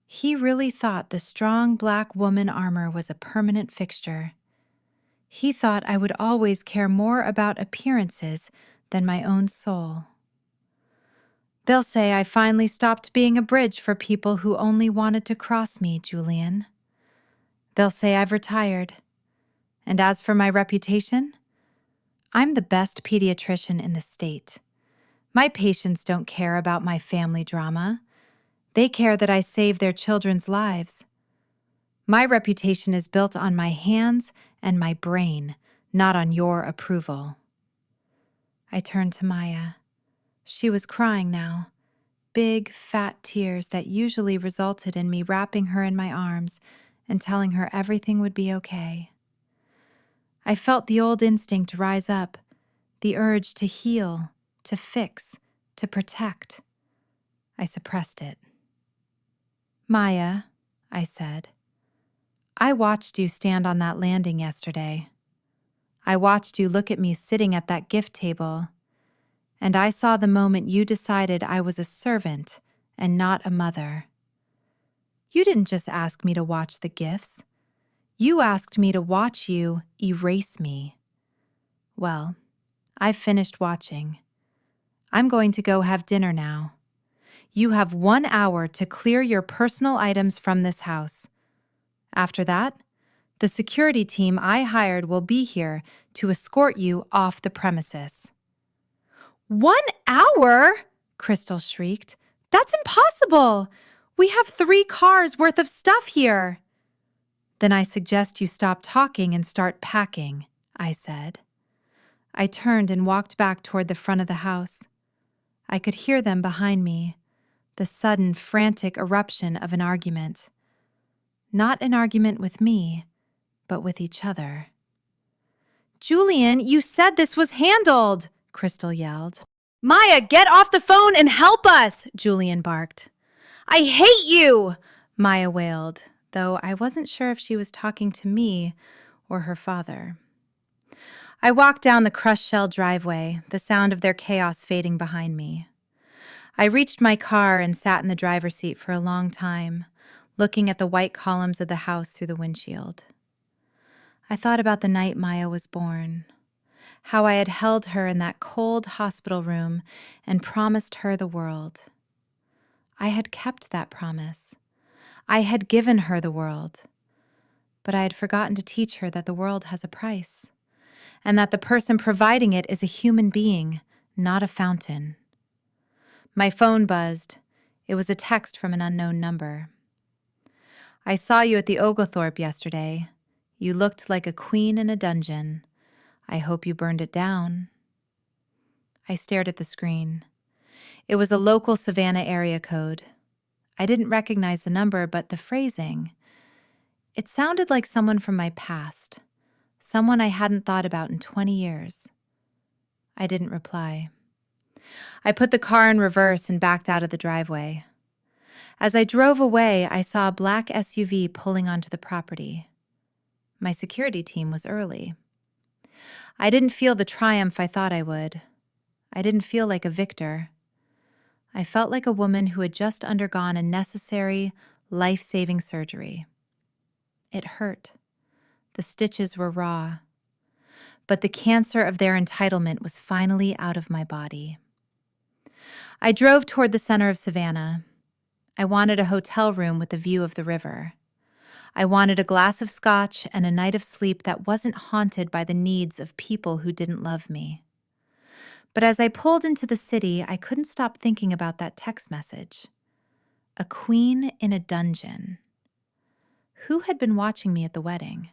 He really thought the strong black woman armor was a permanent fixture. He thought I would always care more about appearances than my own soul. They'll say I finally stopped being a bridge for people who only wanted to cross me, Julian. They'll say I've retired. And as for my reputation, I'm the best pediatrician in the state. My patients don't care about my family drama. They care that I save their children's lives. My reputation is built on my hands and my brain, not on your approval. I turned to Maya. She was crying now, big, fat tears that usually resulted in me wrapping her in my arms and telling her everything would be okay. I felt the old instinct rise up, the urge to heal, to fix, to protect. I suppressed it. Maya, I said, I watched you stand on that landing yesterday. I watched you look at me sitting at that gift table, and I saw the moment you decided I was a servant and not a mother. You didn't just ask me to watch the gifts. You asked me to watch you erase me. Well, I've finished watching. I'm going to go have dinner now. You have 1 hour to clear your personal items from this house. After that, the security team I hired will be here to escort you off the premises. 1 hour? Crystal shrieked. That's impossible. We have 3 cars worth of stuff here. Then I suggest you stop talking and start packing, I said. I turned and walked back toward the front of the house. I could hear them behind me, the sudden, frantic eruption of an argument. Not an argument with me, but with each other. Julian, you said this was handled, Crystal yelled. Maya, get off the phone and help us, Julian barked. I hate you, Maya wailed, though I wasn't sure if she was talking to me or her father. I walked down the crushed shell driveway, the sound of their chaos fading behind me. I reached my car and sat in the driver's seat for a long time, looking at the white columns of the house through the windshield. I thought about the night Maya was born, how I had held her in that cold hospital room and promised her the world. I had kept that promise. I had given her the world, but I had forgotten to teach her that the world has a price, and that the person providing it is a human being, not a fountain. My phone buzzed. It was a text from an unknown number. I saw you at the Oglethorpe yesterday. You looked like a queen in a dungeon. I hope you burned it down. I stared at the screen. It was a local Savannah area code. I didn't recognize the number, but the phrasing. It sounded like someone from my past, someone I hadn't thought about in 20 years. I didn't reply. I put the car in reverse and backed out of the driveway. As I drove away, I saw a black SUV pulling onto the property. My security team was early. I didn't feel the triumph I thought I would. I didn't feel like a victor. I felt like a woman who had just undergone a necessary, life-saving surgery. It hurt. The stitches were raw. But the cancer of their entitlement was finally out of my body. I drove toward the center of Savannah. I wanted a hotel room with a view of the river. I wanted a glass of scotch and a night of sleep that wasn't haunted by the needs of people who didn't love me. But as I pulled into the city, I couldn't stop thinking about that text message. A queen in a dungeon. Who had been watching me at the wedding?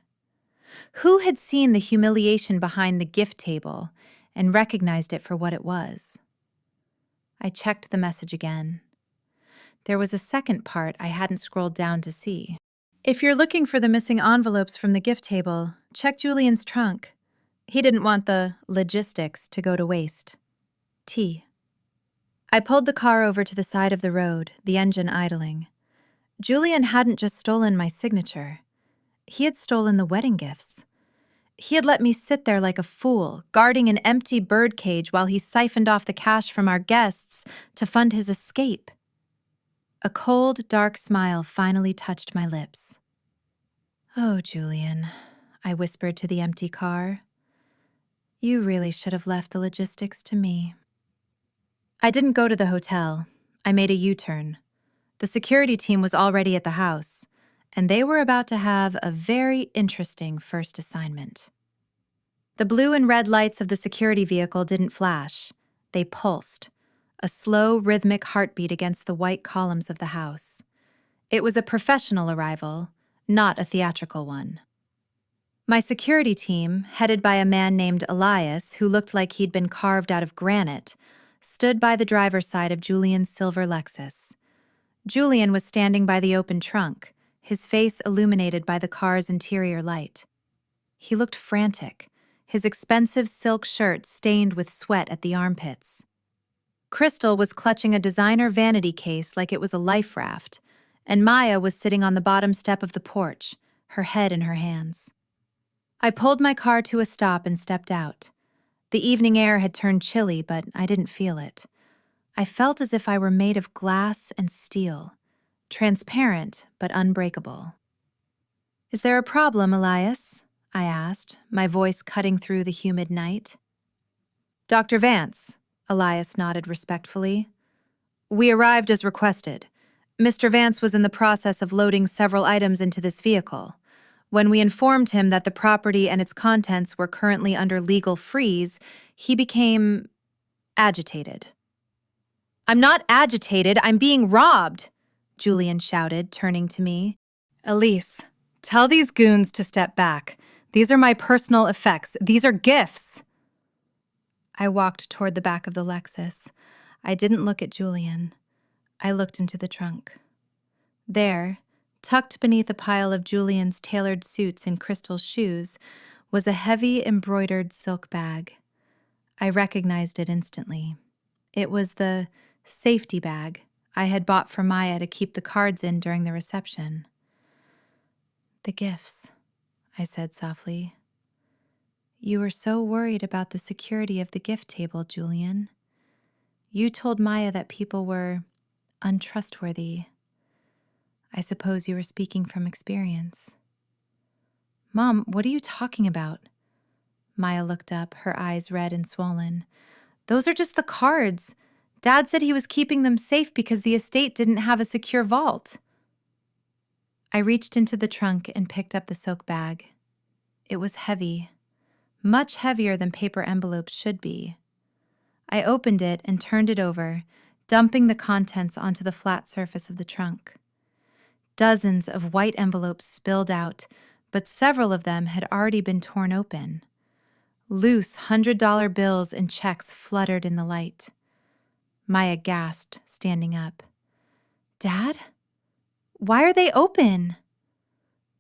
Who had seen the humiliation behind the gift table and recognized it for what it was? I checked the message again. There was a second part I hadn't scrolled down to see. If you're looking for the missing envelopes from the gift table, check Julian's trunk. He didn't want the logistics to go to waste. T. I pulled the car over to the side of the road, the engine idling. Julian hadn't just stolen my signature. He had stolen the wedding gifts. He had let me sit there like a fool, guarding an empty birdcage while he siphoned off the cash from our guests to fund his escape. A cold, dark smile finally touched my lips. "Oh, Julian," I whispered to the empty car. "You really should have left the logistics to me." I didn't go to the hotel. I made a U-turn. The security team was already at the house, and they were about to have a very interesting first assignment. The blue and red lights of the security vehicle didn't flash. They pulsed, a slow, rhythmic heartbeat against the white columns of the house. It was a professional arrival, not a theatrical one. My security team, headed by a man named Elias, who looked like he'd been carved out of granite, stood by the driver's side of Julian's silver Lexus. Julian was standing by the open trunk, his face illuminated by the car's interior light. He looked frantic, his expensive silk shirt stained with sweat at the armpits. Crystal was clutching a designer vanity case like it was a life raft, and Maya was sitting on the bottom step of the porch, her head in her hands. I pulled my car to a stop and stepped out. The evening air had turned chilly, but I didn't feel it. I felt as if I were made of glass and steel, transparent but unbreakable. "Is there a problem, Elias?" I asked, my voice cutting through the humid night. "Dr. Vance," Elias nodded respectfully. "We arrived as requested. Mr. Vance was in the process of loading several items into this vehicle. When we informed him that the property and its contents were currently under legal freeze, he became agitated." "I'm not agitated, I'm being robbed," Julian shouted, turning to me. "Elise, tell these goons to step back. These are my personal effects. These are gifts." I walked toward the back of the Lexus. I didn't look at Julian. I looked into the trunk. There, tucked beneath a pile of Julian's tailored suits and Crystal's shoes, was a heavy embroidered silk bag. I recognized it instantly. It was the safety bag I had bought for Maya to keep the cards in during the reception. "The gifts," I said softly. "You were so worried about the security of the gift table, Julian. You told Maya that people were untrustworthy. I suppose you were speaking from experience." "Mom, what are you talking about?" Maya looked up, her eyes red and swollen. "Those are just the cards. Dad said he was keeping them safe because the estate didn't have a secure vault." I reached into the trunk and picked up the silk bag. It was heavy, much heavier than paper envelopes should be. I opened it and turned it over, dumping the contents onto the flat surface of the trunk. Dozens of white envelopes spilled out, but several of them had already been torn open. Loose $100 bills and checks fluttered in the light. Maya gasped, standing up. "Dad? Why are they open?"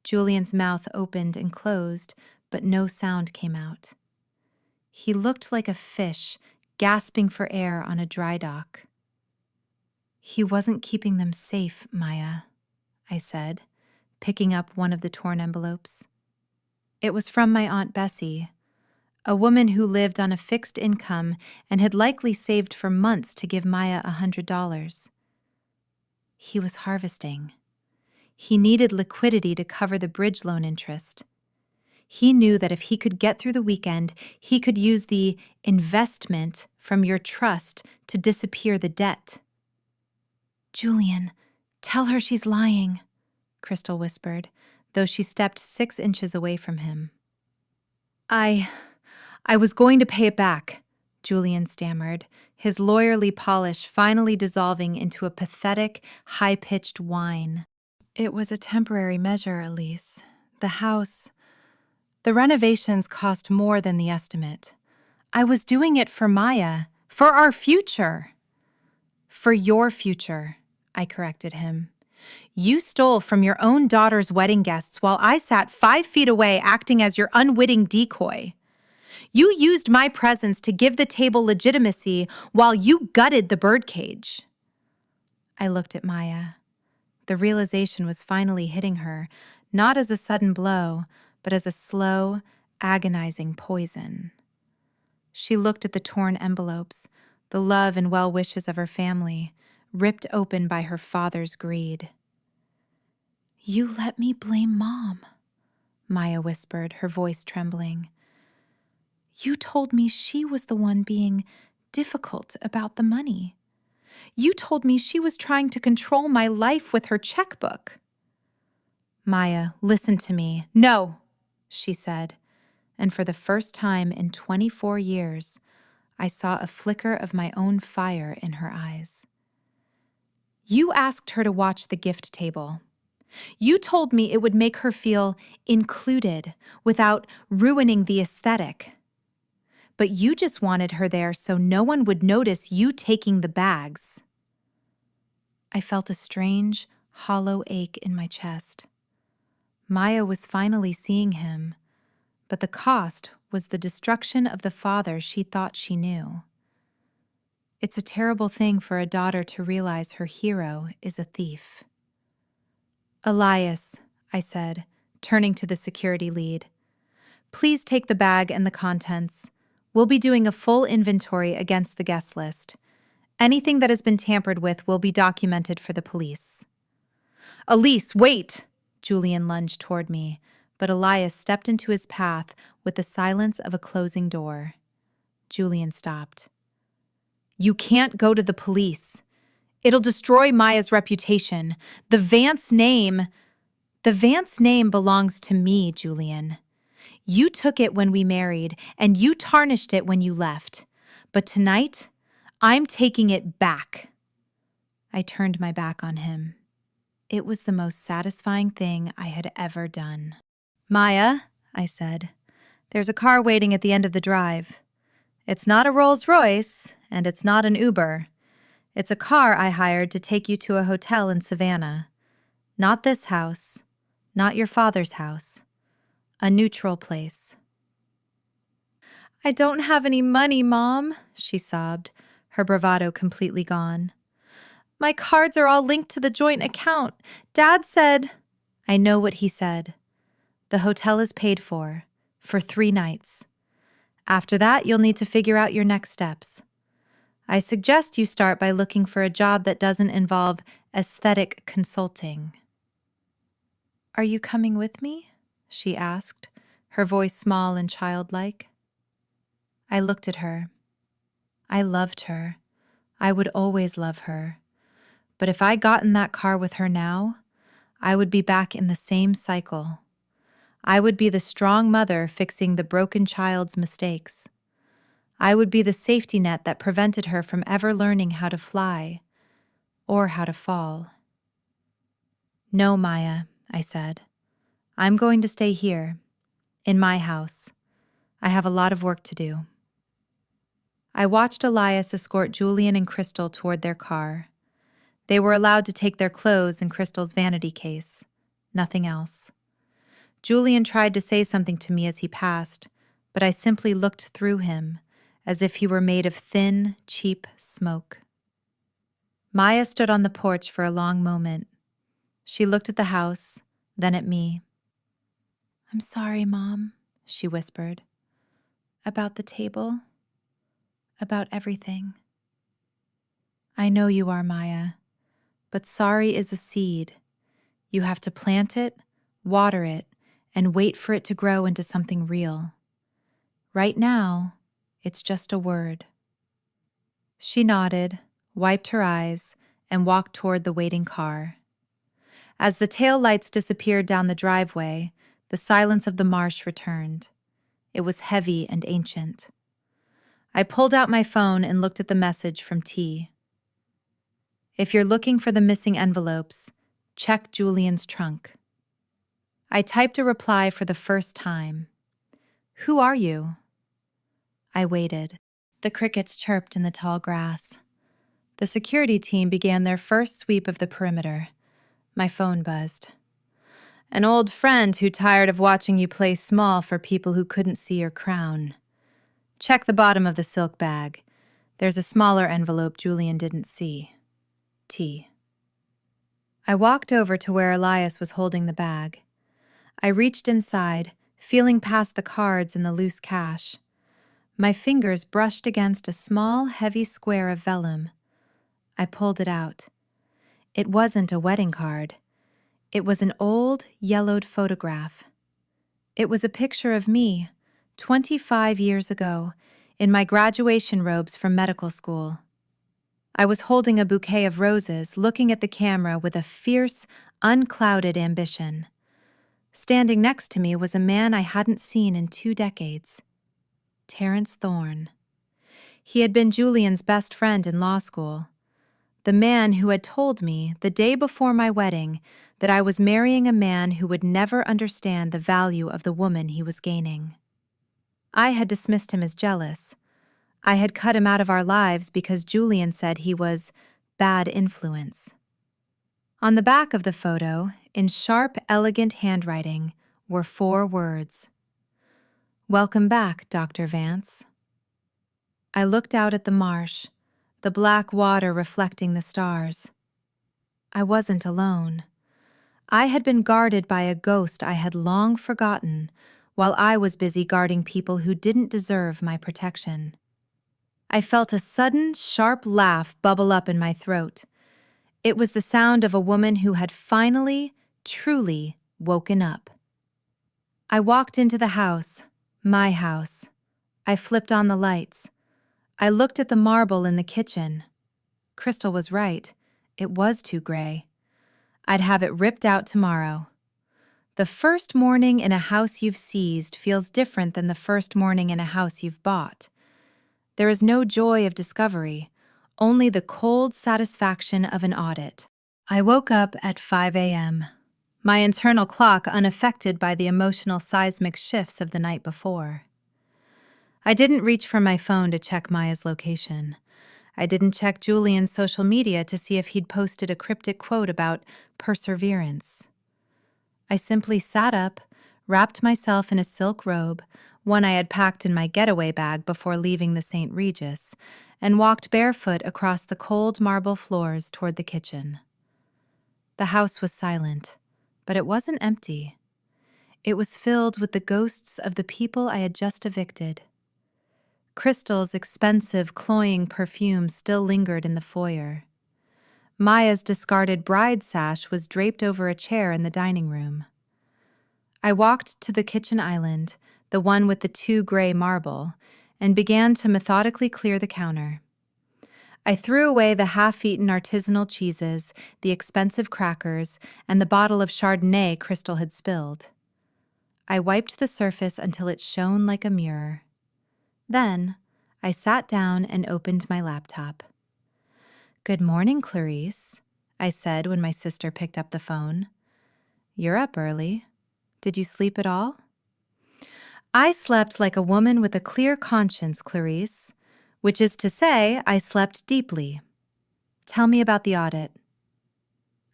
Julian's mouth opened and closed, but no sound came out. He looked like a fish gasping for air on a dry dock. "He wasn't keeping them safe, Maya," I said, picking up one of the torn envelopes. It was from my Aunt Bessie, a woman who lived on a fixed income and had likely saved for months to give Maya $100. He was harvesting. He needed liquidity to cover the bridge loan interest. He knew that if he could get through the weekend, he could use the investment from your trust to disappear the debt. "Julian, tell her she's lying," Crystal whispered, though she stepped 6 inches away from him. I was going to pay it back," Julian stammered, his lawyerly polish finally dissolving into a pathetic, high-pitched whine. "It was a temporary measure, Elise. The renovations cost more than the estimate. I was doing it for Maya, for our future." "For your future," I corrected him. "You stole from your own daughter's wedding guests while I sat 5 feet away acting as your unwitting decoy. You used my presence to give the table legitimacy while you gutted the birdcage." I looked at Maya. The realization was finally hitting her, not as a sudden blow, but as a slow, agonizing poison. She looked at the torn envelopes, the love and well wishes of her family, ripped open by her father's greed. "You let me blame Mom," Maya whispered, her voice trembling. "You told me she was the one being difficult about the money. You told me she was trying to control my life with her checkbook." "Maya, listen to me." "No," she said, and for the first time in 24 years, I saw a flicker of my own fire in her eyes. "You asked her to watch the gift table. You told me it would make her feel included without ruining the aesthetic. But you just wanted her there so no one would notice you taking the bags." I felt a strange, hollow ache in my chest. Maya was finally seeing him, but the cost was the destruction of the father she thought she knew. It's a terrible thing for a daughter to realize her hero is a thief. "Elias," I said, turning to the security lead, "please take the bag and the contents. We'll be doing a full inventory against the guest list. Anything that has been tampered with will be documented for the police." "Elise, wait!" Julian lunged toward me, but Elias stepped into his path with the silence of a closing door. Julian stopped. "You can't go to the police. It'll destroy Maya's reputation. The Vance name belongs to me, Julian. You took it when we married, and you tarnished it when you left. But tonight, I'm taking it back." I turned my back on him. It was the most satisfying thing I had ever done. "Maya," I said, "there's a car waiting at the end of the drive. It's not a Rolls-Royce, and it's not an Uber. It's a car I hired to take you to a hotel in Savannah. Not this house, not your father's house. A neutral place." "I don't have any money, Mom," she sobbed, her bravado completely gone. "My cards are all linked to the joint account. Dad said—" "I know what he said. The hotel is paid for 3 nights. After that, you'll need to figure out your next steps. I suggest you start by looking for a job that doesn't involve aesthetic consulting." "Are you coming with me?" she asked, her voice small and childlike. I looked at her. I loved her. I would always love her. But if I got in that car with her now, I would be back in the same cycle. I would be the strong mother fixing the broken child's mistakes. I would be the safety net that prevented her from ever learning how to fly or how to fall. "No, Maya," I said. "I'm going to stay here, in my house. I have a lot of work to do." I watched Elias escort Julian and Crystal toward their car. They were allowed to take their clothes in Crystal's vanity case. Nothing else. Julian tried to say something to me as he passed, but I simply looked through him, as if he were made of thin, cheap smoke. Maya stood on the porch for a long moment. She looked at the house, then at me. "I'm sorry, Mom," she whispered. "About the table. About everything." "I know you are, Maya. But sorry is a seed. You have to plant it, water it, and wait for it to grow into something real. Right now, it's just a word." She nodded, wiped her eyes, and walked toward the waiting car. As the tail lights disappeared down the driveway, the silence of the marsh returned. It was heavy and ancient. I pulled out my phone and looked at the message from T. "If you're looking for the missing envelopes, check Julian's trunk." I typed a reply for the first time. "Who are you?" I waited. The crickets chirped in the tall grass. The security team began their first sweep of the perimeter. My phone buzzed. "An old friend who tired of watching you play small for people who couldn't see your crown. Check the bottom of the silk bag. There's a smaller envelope Julian didn't see. T." I walked over to where Elias was holding the bag. I reached inside, feeling past the cards and the loose cash. My fingers brushed against a small, heavy square of vellum. I pulled it out. It wasn't a wedding card. It was an old, yellowed photograph. It was a picture of me, 25 years ago, in my graduation robes from medical school. I was holding a bouquet of roses, looking at the camera with a fierce, unclouded ambition. Standing next to me was a man I hadn't seen in 2 decades. Terrence Thorne. He had been Julian's best friend in law school. The man who had told me, the day before my wedding, that I was marrying a man who would never understand the value of the woman he was gaining. I had dismissed him as jealous. I had cut him out of our lives because Julian said he was bad influence. On the back of the photo, in sharp, elegant handwriting, were 4 words. "Welcome back, Dr. Vance." I looked out at the marsh, the black water reflecting the stars. I wasn't alone. I had been guarded by a ghost I had long forgotten, while I was busy guarding people who didn't deserve my protection. I felt a sudden, sharp laugh bubble up in my throat. It was the sound of a woman who had finally, truly woken up. I walked into the house, my house. I flipped on the lights. I looked at the marble in the kitchen. Crystal was right. It was too gray. I'd have it ripped out tomorrow. The first morning in a house you've seized feels different than the first morning in a house you've bought. There is no joy of discovery, only the cold satisfaction of an audit. I woke up at 5 a.m., my internal clock unaffected by the emotional seismic shifts of the night before. I didn't reach for my phone to check Maya's location. I didn't check Julian's social media to see if he'd posted a cryptic quote about perseverance. I simply sat up, wrapped myself in a silk robe, one I had packed in my getaway bag before leaving the St. Regis, and walked barefoot across the cold marble floors toward the kitchen. The house was silent, but it wasn't empty. It was filled with the ghosts of the people I had just evicted. Crystal's expensive, cloying perfume still lingered in the foyer. Maya's discarded bride sash was draped over a chair in the dining room. I walked to the kitchen island, the one with the 2 gray marble, and began to methodically clear the counter. I threw away the half-eaten artisanal cheeses, the expensive crackers, and the bottle of Chardonnay Crystal had spilled. I wiped the surface until it shone like a mirror. Then, I sat down and opened my laptop. "Good morning, Clarice," I said when my sister picked up the phone. "You're up early. Did you sleep at all?" "I slept like a woman with a clear conscience, Clarice, which is to say, I slept deeply. Tell me about the audit."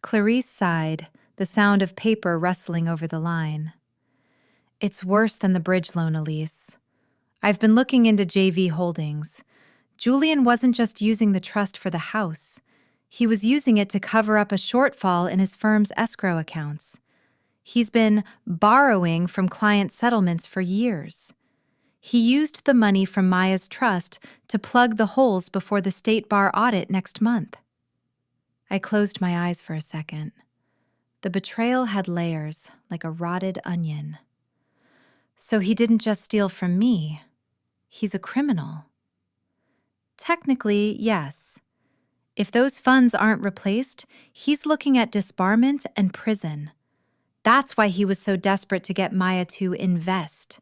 Clarice sighed, the sound of paper rustling over the line. "It's worse than the bridge loan, Elise. I've been looking into JV Holdings. Julian wasn't just using the trust for the house. He was using it to cover up a shortfall in his firm's escrow accounts. He's been borrowing from client settlements for years. He used the money from Maya's trust to plug the holes before the state bar audit next month." I closed my eyes for a second. The betrayal had layers, like a rotted onion. "So he didn't just steal from me. He's a criminal." "Technically, yes. If those funds aren't replaced, he's looking at disbarment and prison. That's why he was so desperate to get Maya to invest.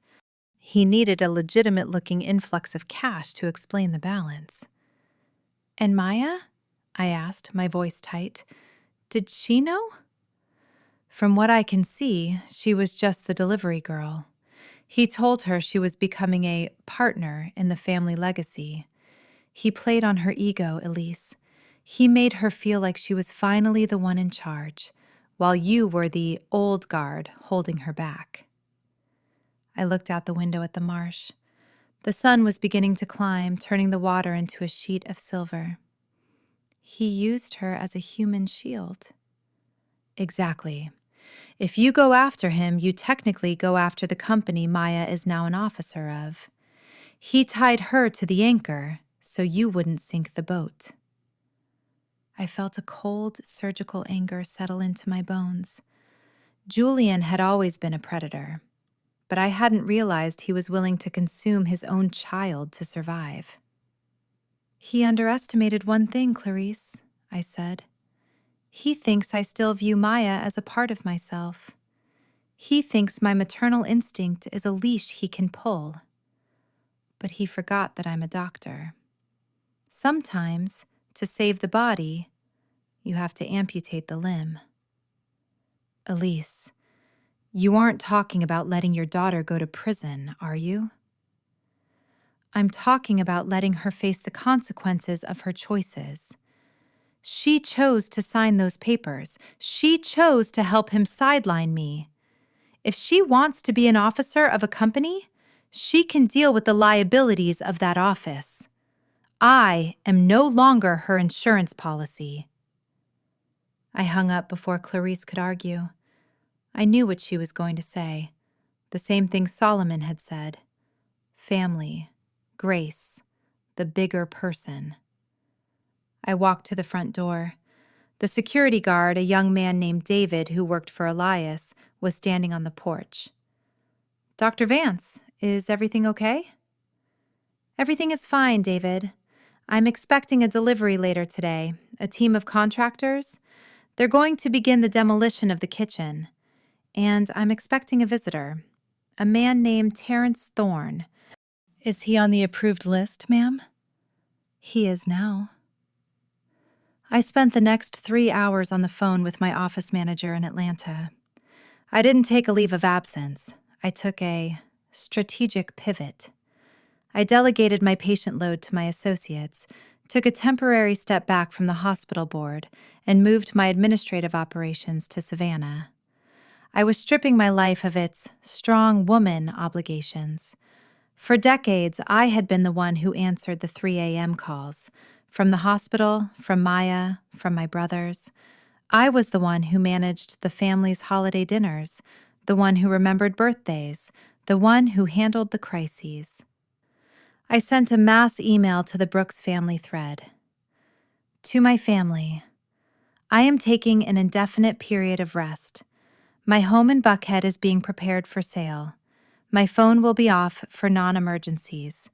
He needed a legitimate-looking influx of cash to explain the balance." "And Maya?" I asked, my voice tight. "Did she know?" "From what I can see, she was just the delivery girl. He told her she was becoming a partner in the family legacy. He played on her ego, Elise. He made her feel like she was finally the one in charge, while you were the old guard holding her back." I looked out the window at the marsh. The sun was beginning to climb, turning the water into a sheet of silver. "He used her as a human shield." "Exactly. If you go after him, you technically go after the company Maya is now an officer of. He tied her to the anchor, so you wouldn't sink the boat." I felt a cold, surgical anger settle into my bones. Julian had always been a predator, but I hadn't realized he was willing to consume his own child to survive. "He underestimated one thing, Clarice," I said. "He thinks I still view Maya as a part of myself. He thinks my maternal instinct is a leash he can pull. But he forgot that I'm a doctor. Sometimes, to save the body, you have to amputate the limb." "Elise, you aren't talking about letting your daughter go to prison, are you?" "I'm talking about letting her face the consequences of her choices. She chose to sign those papers. She chose to help him sideline me. If she wants to be an officer of a company, she can deal with the liabilities of that office. I am no longer her insurance policy." I hung up before Clarice could argue. I knew what she was going to say. The same thing Solomon had said. Family, grace, the bigger person. I walked to the front door. The security guard, a young man named David who worked for Elias, was standing on the porch. "Dr. Vance, is everything okay?" "Everything is fine, David. I'm expecting a delivery later today, a team of contractors. They're going to begin the demolition of the kitchen. And I'm expecting a visitor, a man named Terrence Thorne." "Is he on the approved list, ma'am?" "He is now." I spent the next 3 hours on the phone with my office manager in Atlanta. I didn't take a leave of absence. I took a strategic pivot. I delegated my patient load to my associates, took a temporary step back from the hospital board, and moved my administrative operations to Savannah. I was stripping my life of its strong woman obligations. For decades, I had been the one who answered the 3 a.m. calls. From the hospital, from Maya, from my brothers. I was the one who managed the family's holiday dinners, the one who remembered birthdays, the one who handled the crises. I sent a mass email to the Brooks family thread. "To my family, I am taking an indefinite period of rest. My home in Buckhead is being prepared for sale. My phone will be off for non-emergencies.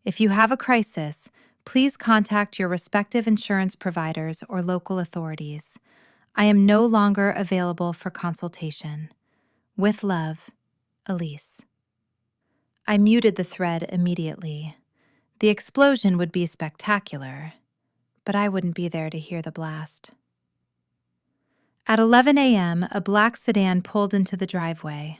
If you have a crisis, Please contact your respective insurance providers or local authorities. I am no longer available for consultation. With love, Elise. I muted the thread immediately. The explosion would be spectacular, but I wouldn't be there to hear the blast. At 11 a.m., a black sedan pulled into the driveway.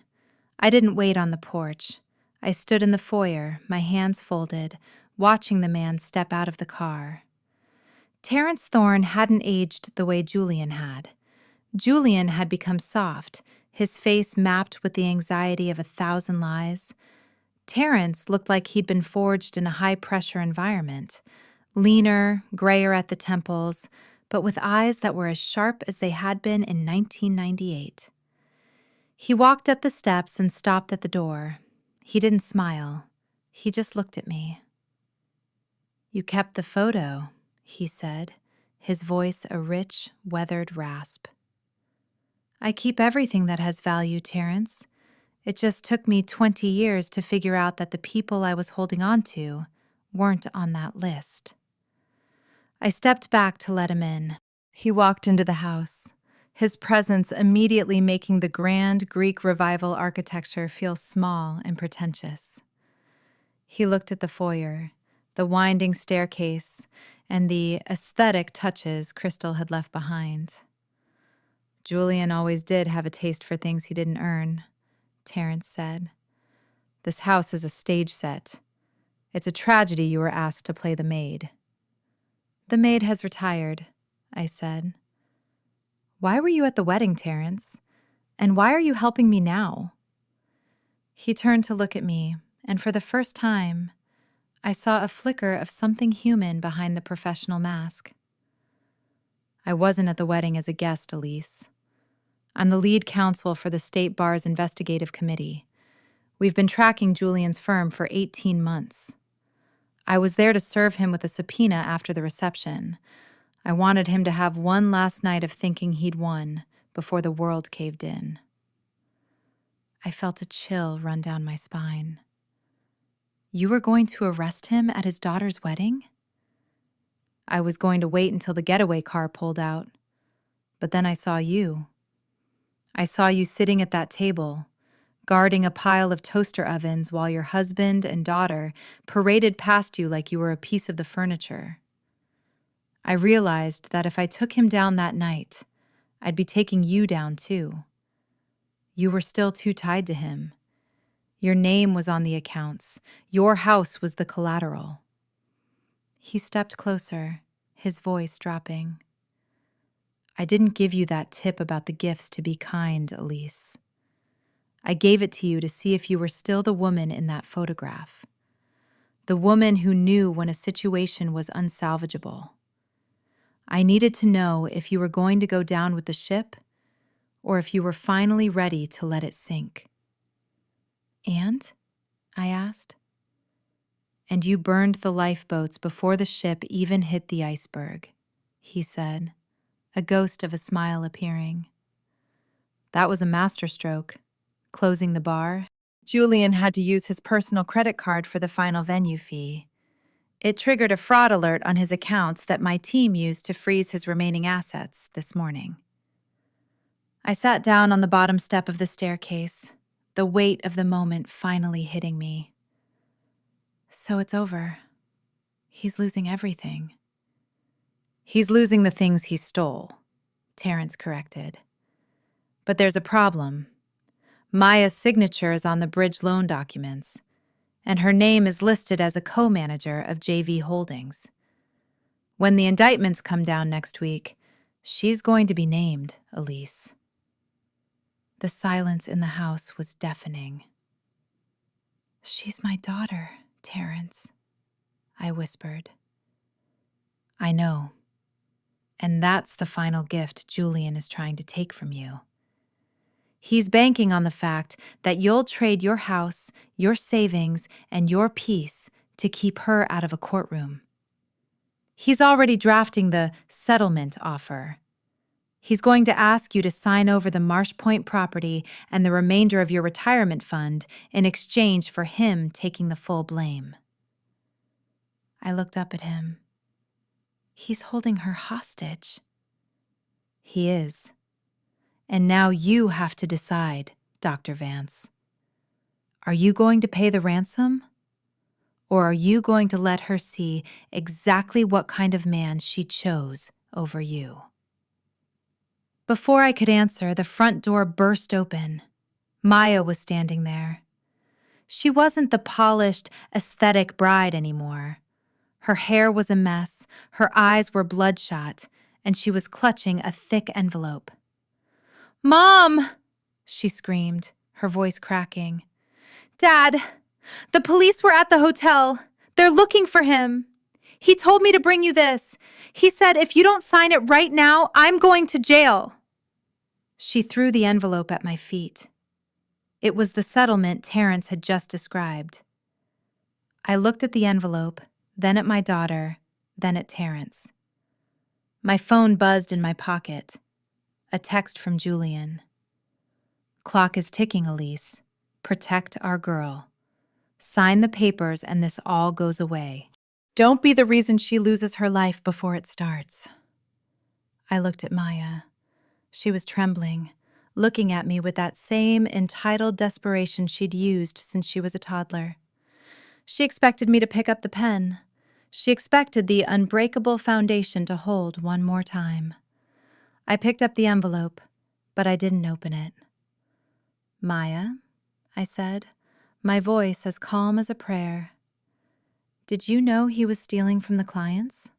I didn't wait on the porch. I stood in the foyer, my hands folded, watching the man step out of the car. Terrence Thorne hadn't aged the way Julian had. Julian had become soft, his face mapped with the anxiety of 1,000 lies. Terrence looked like he'd been forged in a high-pressure environment, leaner, grayer at the temples, but with eyes that were as sharp as they had been in 1998. He walked up the steps and stopped at the door. He didn't smile. He just looked at me. "You kept the photo," he said, his voice a rich, weathered rasp. "I keep everything that has value, Terrence. It just took me 20 years to figure out that the people I was holding on to weren't on that list." I stepped back to let him in. He walked into the house, his presence immediately making the grand Greek Revival architecture feel small and pretentious. He looked at the foyer, the winding staircase, and the aesthetic touches Crystal had left behind. "Julian always did have a taste for things he didn't earn," Terrence said. "This house is a stage set. It's a tragedy you were asked to play the maid." "The maid has retired," I said. "Why were you at the wedding, Terrence? And why are you helping me now?" He turned to look at me, and for the first time, I saw a flicker of something human behind the professional mask. "I wasn't at the wedding as a guest, Elise. I'm the lead counsel for the State Bar's investigative committee. We've been tracking Julian's firm for 18 months. I was there to serve him with a subpoena after the reception. I wanted him to have one last night of thinking he'd won before the world caved in." I felt a chill run down my spine. "You were going to arrest him at his daughter's wedding?" "I was going to wait until the getaway car pulled out. But then I saw you. I saw you sitting at that table, guarding a pile of toaster ovens while your husband and daughter paraded past you like you were a piece of the furniture. I realized that if I took him down that night, I'd be taking you down too. You were still too tied to him. Your name was on the accounts. Your house was the collateral." He stepped closer, his voice dropping. "I didn't give you that tip about the gifts to be kind, Elise. I gave it to you to see if you were still the woman in that photograph. The woman who knew when a situation was unsalvageable. I needed to know if you were going to go down with the ship or if you were finally ready to let it sink." "And?" I asked. "And you burned the lifeboats before the ship even hit the iceberg," he said, a ghost of a smile appearing. "That was a masterstroke. Closing the bar, Julian had to use his personal credit card for the final venue fee. It triggered a fraud alert on his accounts that my team used to freeze his remaining assets this morning." I sat down on the bottom step of the staircase, the weight of the moment finally hitting me. "So it's over. He's losing everything." "He's losing the things he stole," Terrence corrected. "But there's a problem. Maya's signature is on the bridge loan documents, and her name is listed as a co-manager of JV Holdings. When the indictments come down next week, she's going to be named, Elise." The silence in the house was deafening. "She's my daughter, Terrence," I whispered. "I know. And that's the final gift Julian is trying to take from you. He's banking on the fact that you'll trade your house, your savings, and your peace to keep her out of a courtroom. He's already drafting the settlement offer. He's going to ask you to sign over the Marsh Point property and the remainder of your retirement fund in exchange for him taking the full blame." I looked up at him. He's holding her hostage. He is. And now you have to decide, Dr. Vance. Are you going to pay the ransom? Or are you going to let her see exactly what kind of man she chose over you? Before I could answer, the front door burst open. Maya was standing there. She wasn't the polished, aesthetic bride anymore. Her hair was a mess, her eyes were bloodshot, and she was clutching a thick envelope. "Mom!" she screamed, her voice cracking. "Dad, the police were at the hotel. They're looking for him. He told me to bring you this. He said if you don't sign it right now, I'm going to jail." She threw the envelope at my feet. It was the settlement Terrence had just described. I looked at the envelope, then at my daughter, then at Terrence. My phone buzzed in my pocket. A text from Julian. "Clock is ticking, Elise. Protect our girl. Sign the papers and this all goes away. Don't be the reason she loses her life before it starts." I looked at Maya. She was trembling, looking at me with that same entitled desperation she'd used since she was a toddler. She expected me to pick up the pen. She expected the unbreakable foundation to hold one more time. I picked up the envelope, but I didn't open it. "Maya," I said, my voice as calm as a prayer. "Did you know he was stealing from the clients?"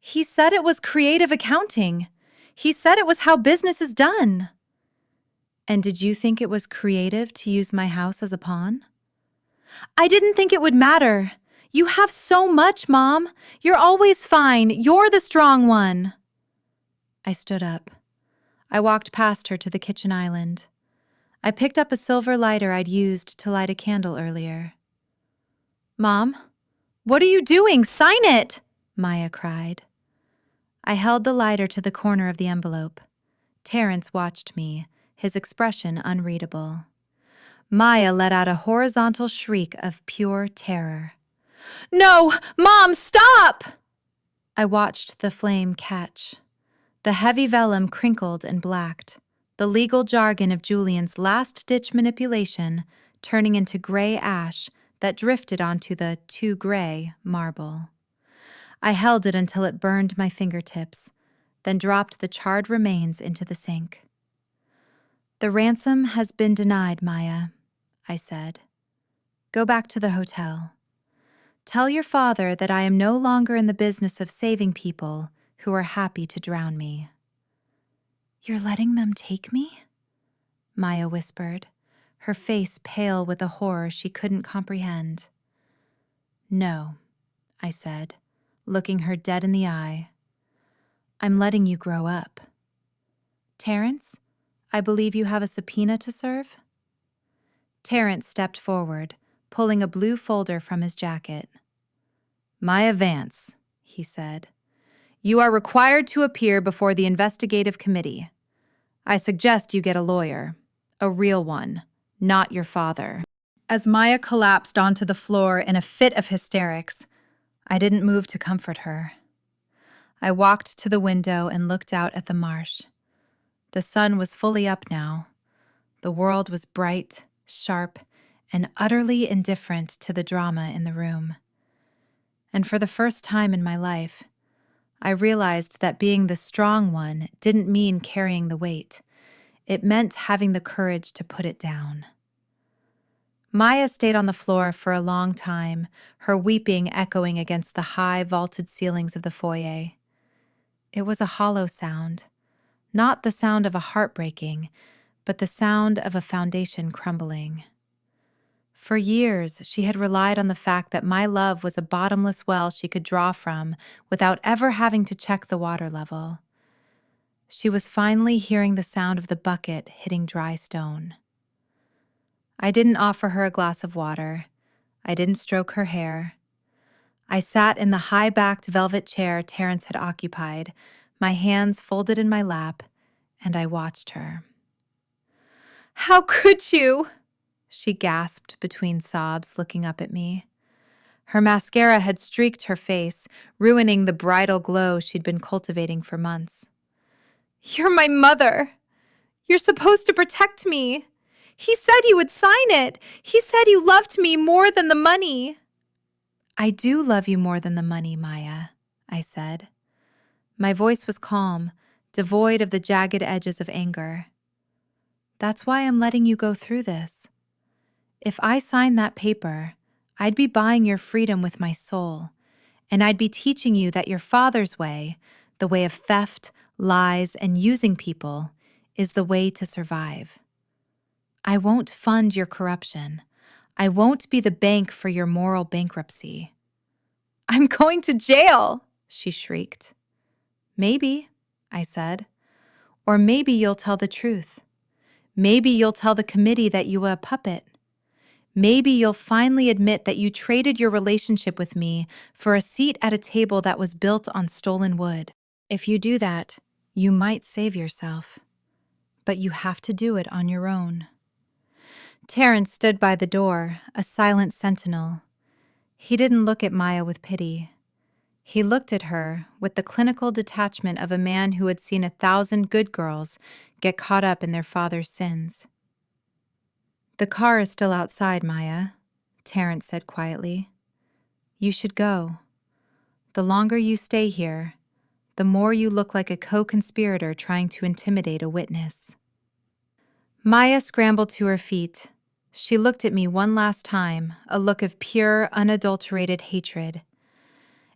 He said it was creative accounting. He said it was how business is done." "And did you think it was creative to use my house as a pawn?" "I didn't think it would matter. You have so much, Mom. You're always fine. You're the strong one." I stood up. I walked past her to the kitchen island. I picked up a silver lighter I'd used to light a candle earlier. "Mom, what are you doing? Sign it!" Maya cried. I held the lighter to the corner of the envelope. Terrence watched me, his expression unreadable. Maya let out a horizontal shriek of pure terror. "No! Mom, stop!" I watched the flame catch. The heavy vellum crinkled and blacked, the legal jargon of Julian's last-ditch manipulation turning into gray ash that drifted onto the too gray marble. I held it until it burned my fingertips, then dropped the charred remains into the sink. "The ransom has been denied, Maya," I said. "Go back to the hotel. Tell your father that I am no longer in the business of saving people who are happy to drown me." "You're letting them take me?" Maya whispered, her face pale with a horror she couldn't comprehend. "No," I said, looking her dead in the eye. "I'm letting you grow up. Terrence, I believe you have a subpoena to serve?" Terrence stepped forward, pulling a blue folder from his jacket. "Maya Vance," he said, "you are required to appear before the investigative committee. I suggest you get a lawyer, a real one, not your father." As Maya collapsed onto the floor in a fit of hysterics, I didn't move to comfort her. I walked to the window and looked out at the marsh. The sun was fully up now. The world was bright, sharp, and utterly indifferent to the drama in the room. And for the first time in my life, I realized that being the strong one didn't mean carrying the weight. It meant having the courage to put it down. Maya stayed on the floor for a long time, her weeping echoing against the high, vaulted ceilings of the foyer. It was a hollow sound, not the sound of a heart breaking, but the sound of a foundation crumbling. For years, she had relied on the fact that my love was a bottomless well she could draw from without ever having to check the water level. She was finally hearing the sound of the bucket hitting dry stone. I didn't offer her a glass of water. I didn't stroke her hair. I sat in the high-backed velvet chair Terrence had occupied, my hands folded in my lap, and I watched her. "How could you?" she gasped between sobs, looking up at me. Her mascara had streaked her face, ruining the bridal glow she'd been cultivating for months. "You're my mother. You're supposed to protect me. He said you would sign it. He said you loved me more than the money." "I do love you more than the money, Maya," I said. My voice was calm, devoid of the jagged edges of anger. "That's why I'm letting you go through this. If I signed that paper, I'd be buying your freedom with my soul, and I'd be teaching you that your father's way, the way of theft, lies, and using people, is the way to survive. I won't fund your corruption. I won't be the bank for your moral bankruptcy." "I'm going to jail," she shrieked. "Maybe," I said. "Or maybe you'll tell the truth. Maybe you'll tell the committee that you were a puppet. Maybe you'll finally admit that you traded your relationship with me for a seat at a table that was built on stolen wood. If you do that, you might save yourself. But you have to do it on your own." Terrence stood by the door, a silent sentinel. He didn't look at Maya with pity. He looked at her with the clinical detachment of a man who had seen 1,000 good girls get caught up in their father's sins. "The car is still outside, Maya," Terrence said quietly. "You should go. The longer you stay here, the more you look like a co-conspirator trying to intimidate a witness." Maya scrambled to her feet. She looked at me one last time, a look of pure, unadulterated hatred.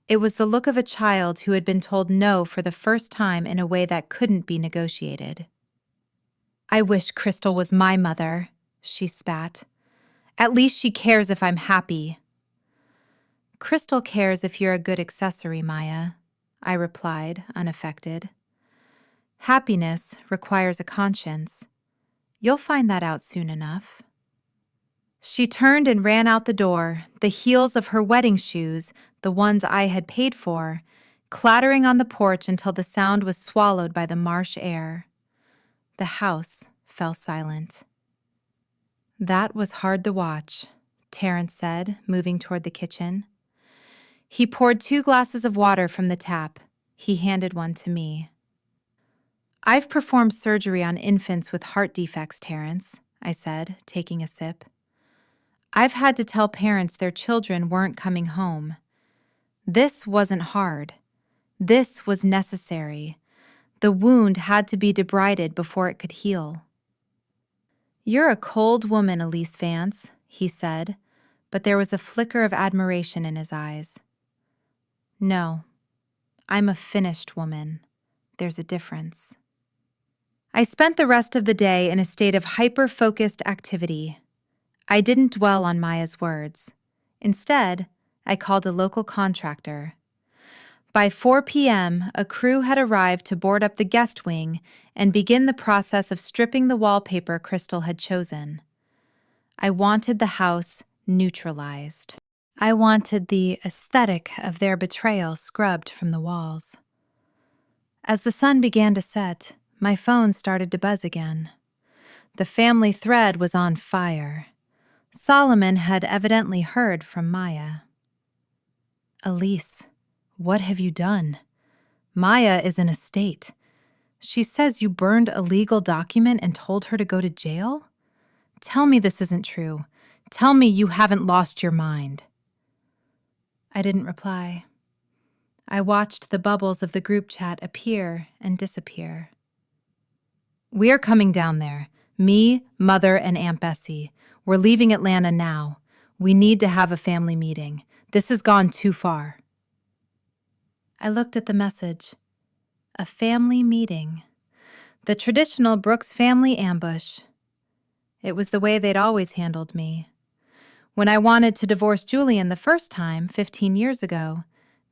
It was the look of a child who had been told no for the first time in a way that couldn't be negotiated. "I wish Crystal was my mother," she spat. "At least she cares if I'm happy." "Crystal cares if you're a good accessory, Maya," I replied, unaffected. "Happiness requires a conscience. You'll find that out soon enough." She turned and ran out the door, the heels of her wedding shoes, the ones I had paid for, clattering on the porch until the sound was swallowed by the marsh air. The house fell silent. "That was hard to watch," Terrence said, moving toward the kitchen. He poured 2 glasses of water from the tap. He handed one to me. "I've performed surgery on infants with heart defects, Terrence," I said, taking a sip. "I've had to tell parents their children weren't coming home. This wasn't hard. This was necessary. The wound had to be debrided before it could heal." "You're a cold woman, Elise Vance," he said, but there was a flicker of admiration in his eyes. "No, I'm a finished woman. There's a difference." I spent the rest of the day in a state of hyper-focused activity. I didn't dwell on Maya's words. Instead, I called a local contractor. By 4 p.m., a crew had arrived to board up the guest wing and begin the process of stripping the wallpaper Crystal had chosen. I wanted the house neutralized. I wanted the aesthetic of their betrayal scrubbed from the walls. As the sun began to set, my phone started to buzz again. The family thread was on fire. Solomon had evidently heard from Maya. "Elise, what have you done? Maya is in a state. She says you burned a legal document and told her to go to jail? Tell me this isn't true. Tell me you haven't lost your mind." I didn't reply. I watched the bubbles of the group chat appear and disappear. "We're coming down there. Me, Mother, and Aunt Bessie. We're leaving Atlanta now. We need to have a family meeting. This has gone too far." I looked at the message. A family meeting. The traditional Brooks family ambush. It was the way they'd always handled me. When I wanted to divorce Julian the first time, 15 years ago,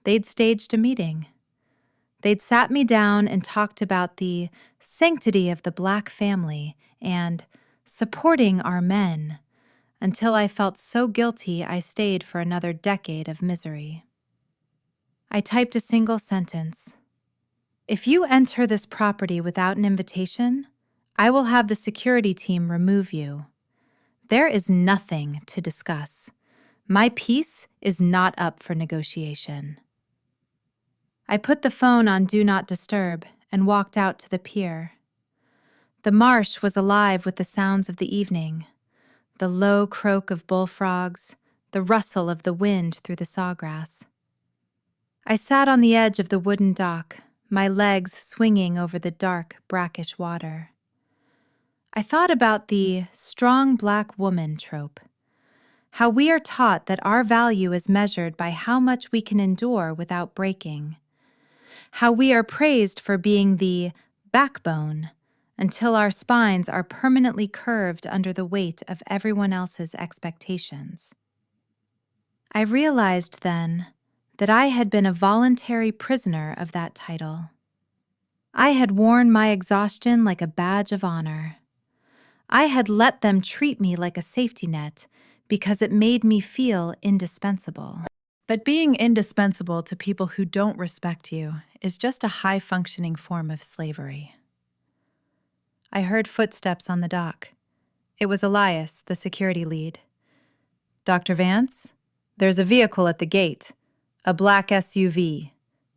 they'd staged a meeting. They'd sat me down and talked about the sanctity of the Black family and supporting our men, until I felt so guilty I stayed for another decade of misery. I typed a single sentence. "If you enter this property without an invitation, I will have the security team remove you. There is nothing to discuss. My peace is not up for negotiation. I put the phone on Do Not Disturb and walked out to the pier. The marsh was alive with the sounds of the evening, the low croak of bullfrogs, the rustle of the wind through the sawgrass. I sat on the edge of the wooden dock, my legs swinging over the dark, brackish water. I thought about the strong black woman trope, how we are taught that our value is measured by how much we can endure without breaking, how we are praised for being the backbone until our spines are permanently curved under the weight of everyone else's expectations. I realized then that I had been a voluntary prisoner of that title. I had worn my exhaustion like a badge of honor. I had let them treat me like a safety net because it made me feel indispensable. But being indispensable to people who don't respect you is just a high-functioning form of slavery. I heard footsteps on the dock. It was Elias, the security lead. Dr. Vance, there's a vehicle at the gate, a black SUV.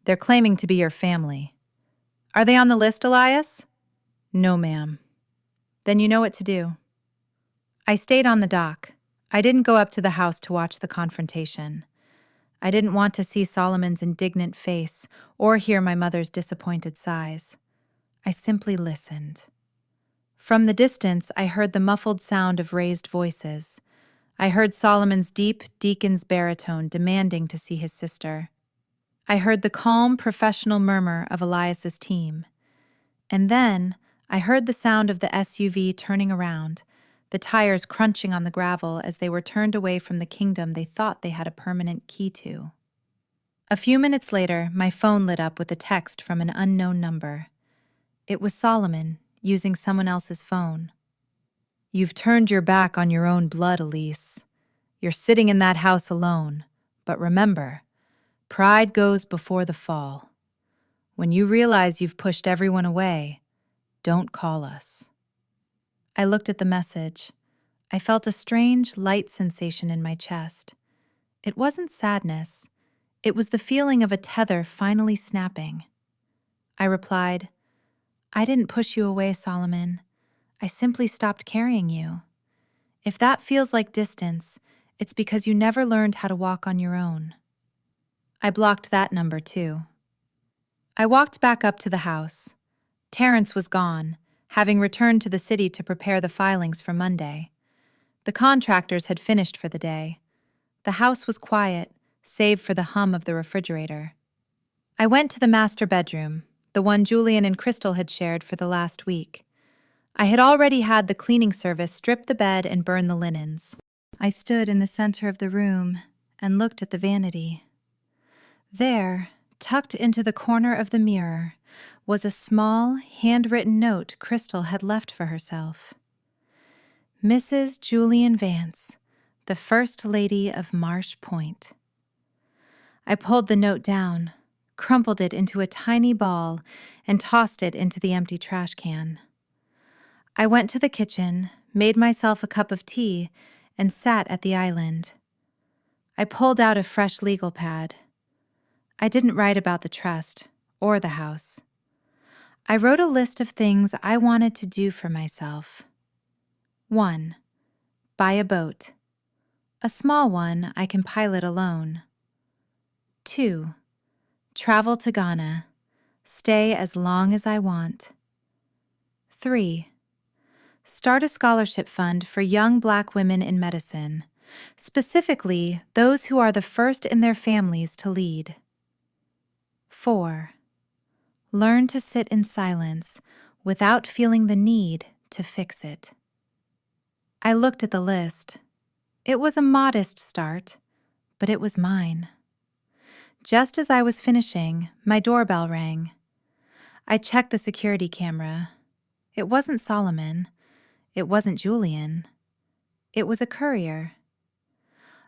They're claiming to be your family. Are they on the list, Elias? No, ma'am. Then you know what to do. I stayed on the dock. I didn't go up to the house to watch the confrontation. I didn't want to see Solomon's indignant face or hear my mother's disappointed sighs. I simply listened. From the distance, I heard the muffled sound of raised voices. I heard Solomon's deep deacon's baritone demanding to see his sister. I heard the calm, professional murmur of Elias's team. And then I heard the sound of the SUV turning around, the tires crunching on the gravel as they were turned away from the kingdom they thought they had a permanent key to. A few minutes later, my phone lit up with a text from an unknown number. It was Solomon, using someone else's phone. You've turned your back on your own blood, Elise. You're sitting in that house alone. But remember, pride goes before the fall. When you realize you've pushed everyone away, don't call us. I looked at the message. I felt a strange, light sensation in my chest. It wasn't sadness. It was the feeling of a tether finally snapping. I replied, I didn't push you away, Solomon. I simply stopped carrying you. If that feels like distance, it's because you never learned how to walk on your own. I blocked that number too. I walked back up to the house. Terrence was gone, having returned to the city to prepare the filings for Monday. The contractors had finished for the day. The house was quiet, save for the hum of the refrigerator. I went to the master bedroom, the one Julian and Crystal had shared for the last week. I had already had the cleaning service strip the bed and burn the linens. I stood in the center of the room and looked at the vanity. There, tucked into the corner of the mirror, was a small, handwritten note Crystal had left for herself. Mrs. Julian Vance, the First Lady of Marsh Point. I pulled the note down, crumpled it into a tiny ball, and tossed it into the empty trash can. I went to the kitchen, made myself a cup of tea, and sat at the island. I pulled out a fresh legal pad. I didn't write about the trust or the house. I wrote a list of things I wanted to do for myself. 1. Buy a boat. A small one I can pilot alone. 2. Travel to Ghana. Stay as long as I want. 3. Start a scholarship fund for young Black women in medicine, specifically those who are the first in their families to lead. 4. Learn to sit in silence without feeling the need to fix it. I looked at the list. It was a modest start, but it was mine. Just as I was finishing, my doorbell rang. I checked the security camera. It wasn't Solomon. It wasn't Julian. It was a courier.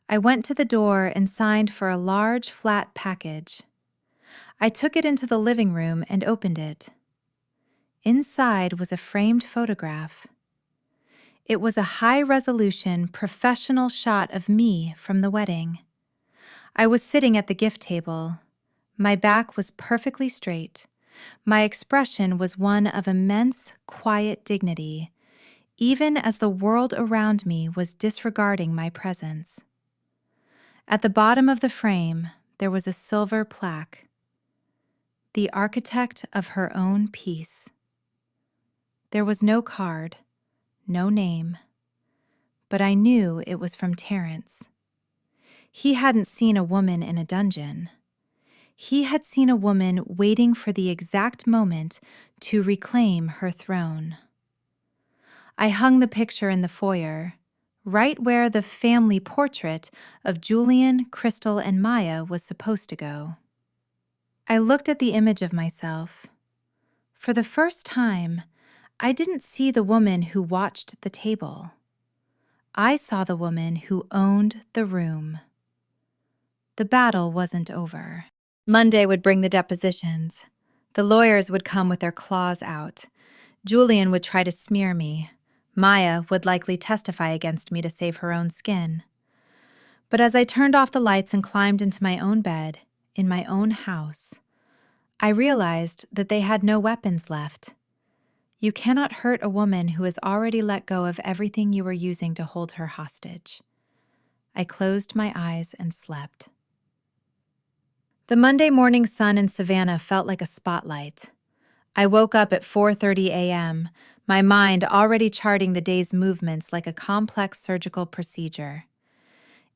I went to the door and signed for a large, flat package. I took it into the living room and opened it. Inside was a framed photograph. It was a high-resolution, professional shot of me from the wedding. I was sitting at the gift table. My back was perfectly straight. My expression was one of immense, quiet dignity, even as the world around me was disregarding my presence. At the bottom of the frame, there was a silver plaque. The architect of her own peace. There was no card, no name, but I knew it was from Terence. He hadn't seen a woman in a dungeon. He had seen a woman waiting for the exact moment to reclaim her throne. I hung the picture in the foyer, right where the family portrait of Julian, Crystal, and Maya was supposed to go. I looked at the image of myself. For the first time, I didn't see the woman who watched the table. I saw the woman who owned the room. The battle wasn't over. Monday would bring the depositions. The lawyers would come with their claws out. Julian would try to smear me. Maya would likely testify against me to save her own skin. But as I turned off the lights and climbed into my own bed, in my own house, I realized that they had no weapons left. You cannot hurt a woman who has already let go of everything you were using to hold her hostage. I closed my eyes and slept. The Monday morning sun in Savannah felt like a spotlight. I woke up at 4:30 a.m., my mind already charting the day's movements like a complex surgical procedure.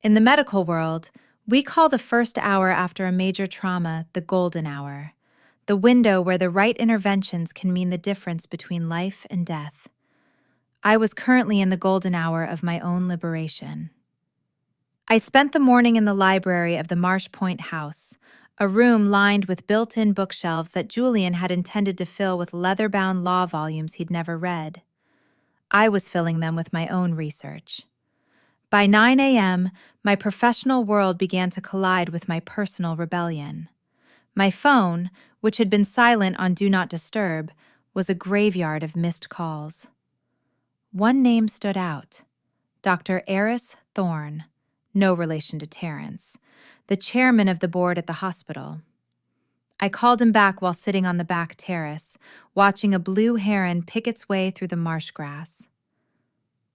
In the medical world, we call the first hour after a major trauma the golden hour, the window where the right interventions can mean the difference between life and death. I was currently in the golden hour of my own liberation. I spent the morning in the library of the Marsh Point house, a room lined with built-in bookshelves that Julian had intended to fill with leather-bound law volumes he'd never read. I was filling them with my own research. By 9 a.m., my professional world began to collide with my personal rebellion. My phone, which had been silent on Do Not Disturb, was a graveyard of missed calls. One name stood out: Dr. Elise Vance, no relation to Terence, the chairman of the board at the hospital. I called him back while sitting on the back terrace, watching a blue heron pick its way through the marsh grass.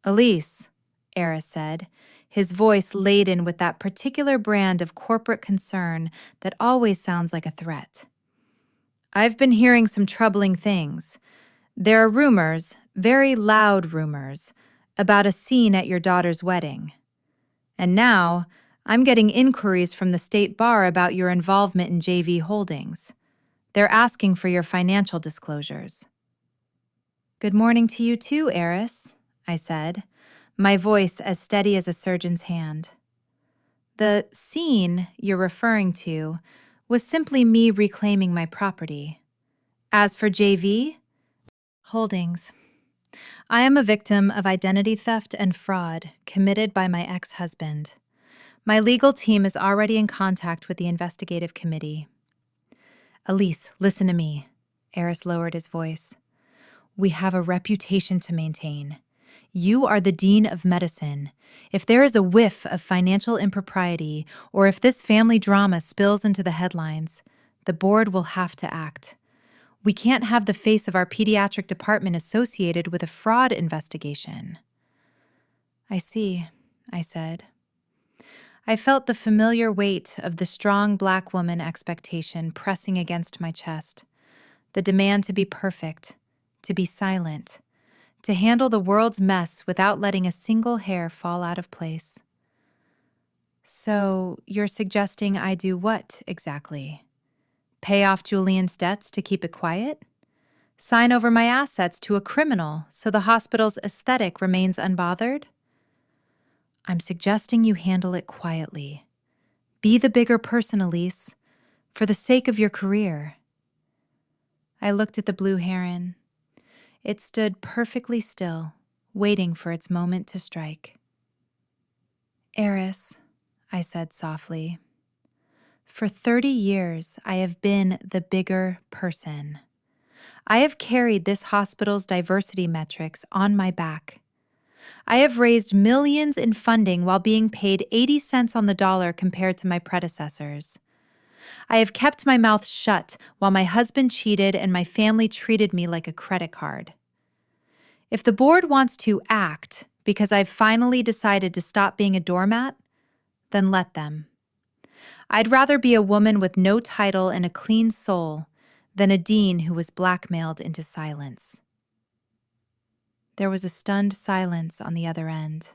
"Elise," Elise said, his voice laden with that particular brand of corporate concern that always sounds like a threat. "I've been hearing some troubling things. There are rumors, very loud rumors, about a scene at your daughter's wedding. And now, I'm getting inquiries from the state bar about your involvement in JV Holdings. They're asking for your financial disclosures." "Good morning to you too, Elise," I said, my voice as steady as a surgeon's hand. "The scene you're referring to was simply me reclaiming my property. As for JV Holdings, I am a victim of identity theft and fraud committed by my ex-husband. My legal team is already in contact with the investigative committee." "Elise, listen to me." Elise lowered his voice. "We have a reputation to maintain. You are the dean of medicine. If there is a whiff of financial impropriety, or if this family drama spills into the headlines, the board will have to act. We can't have the face of our pediatric department associated with a fraud investigation." "I see," I said. I felt the familiar weight of the strong black woman expectation pressing against my chest, the demand to be perfect, to be silent, to handle the world's mess without letting a single hair fall out of place. "So, you're suggesting I do what exactly? Pay off Julian's debts to keep it quiet? Sign over my assets to a criminal so the hospital's aesthetic remains unbothered?" "I'm suggesting you handle it quietly. Be the bigger person, Elise, for the sake of your career." I looked at the blue heron. It stood perfectly still, waiting for its moment to strike. "Elise," I said softly, "for 30 years I have been the bigger person. I have carried this hospital's diversity metrics on my back. I have raised millions in funding while being paid 80 cents on the dollar compared to my predecessors. I have kept my mouth shut while my husband cheated and my family treated me like a credit card. If the board wants to act because I've finally decided to stop being a doormat, then let them. I'd rather be a woman with no title and a clean soul than a dean who was blackmailed into silence. There was a stunned silence on the other end.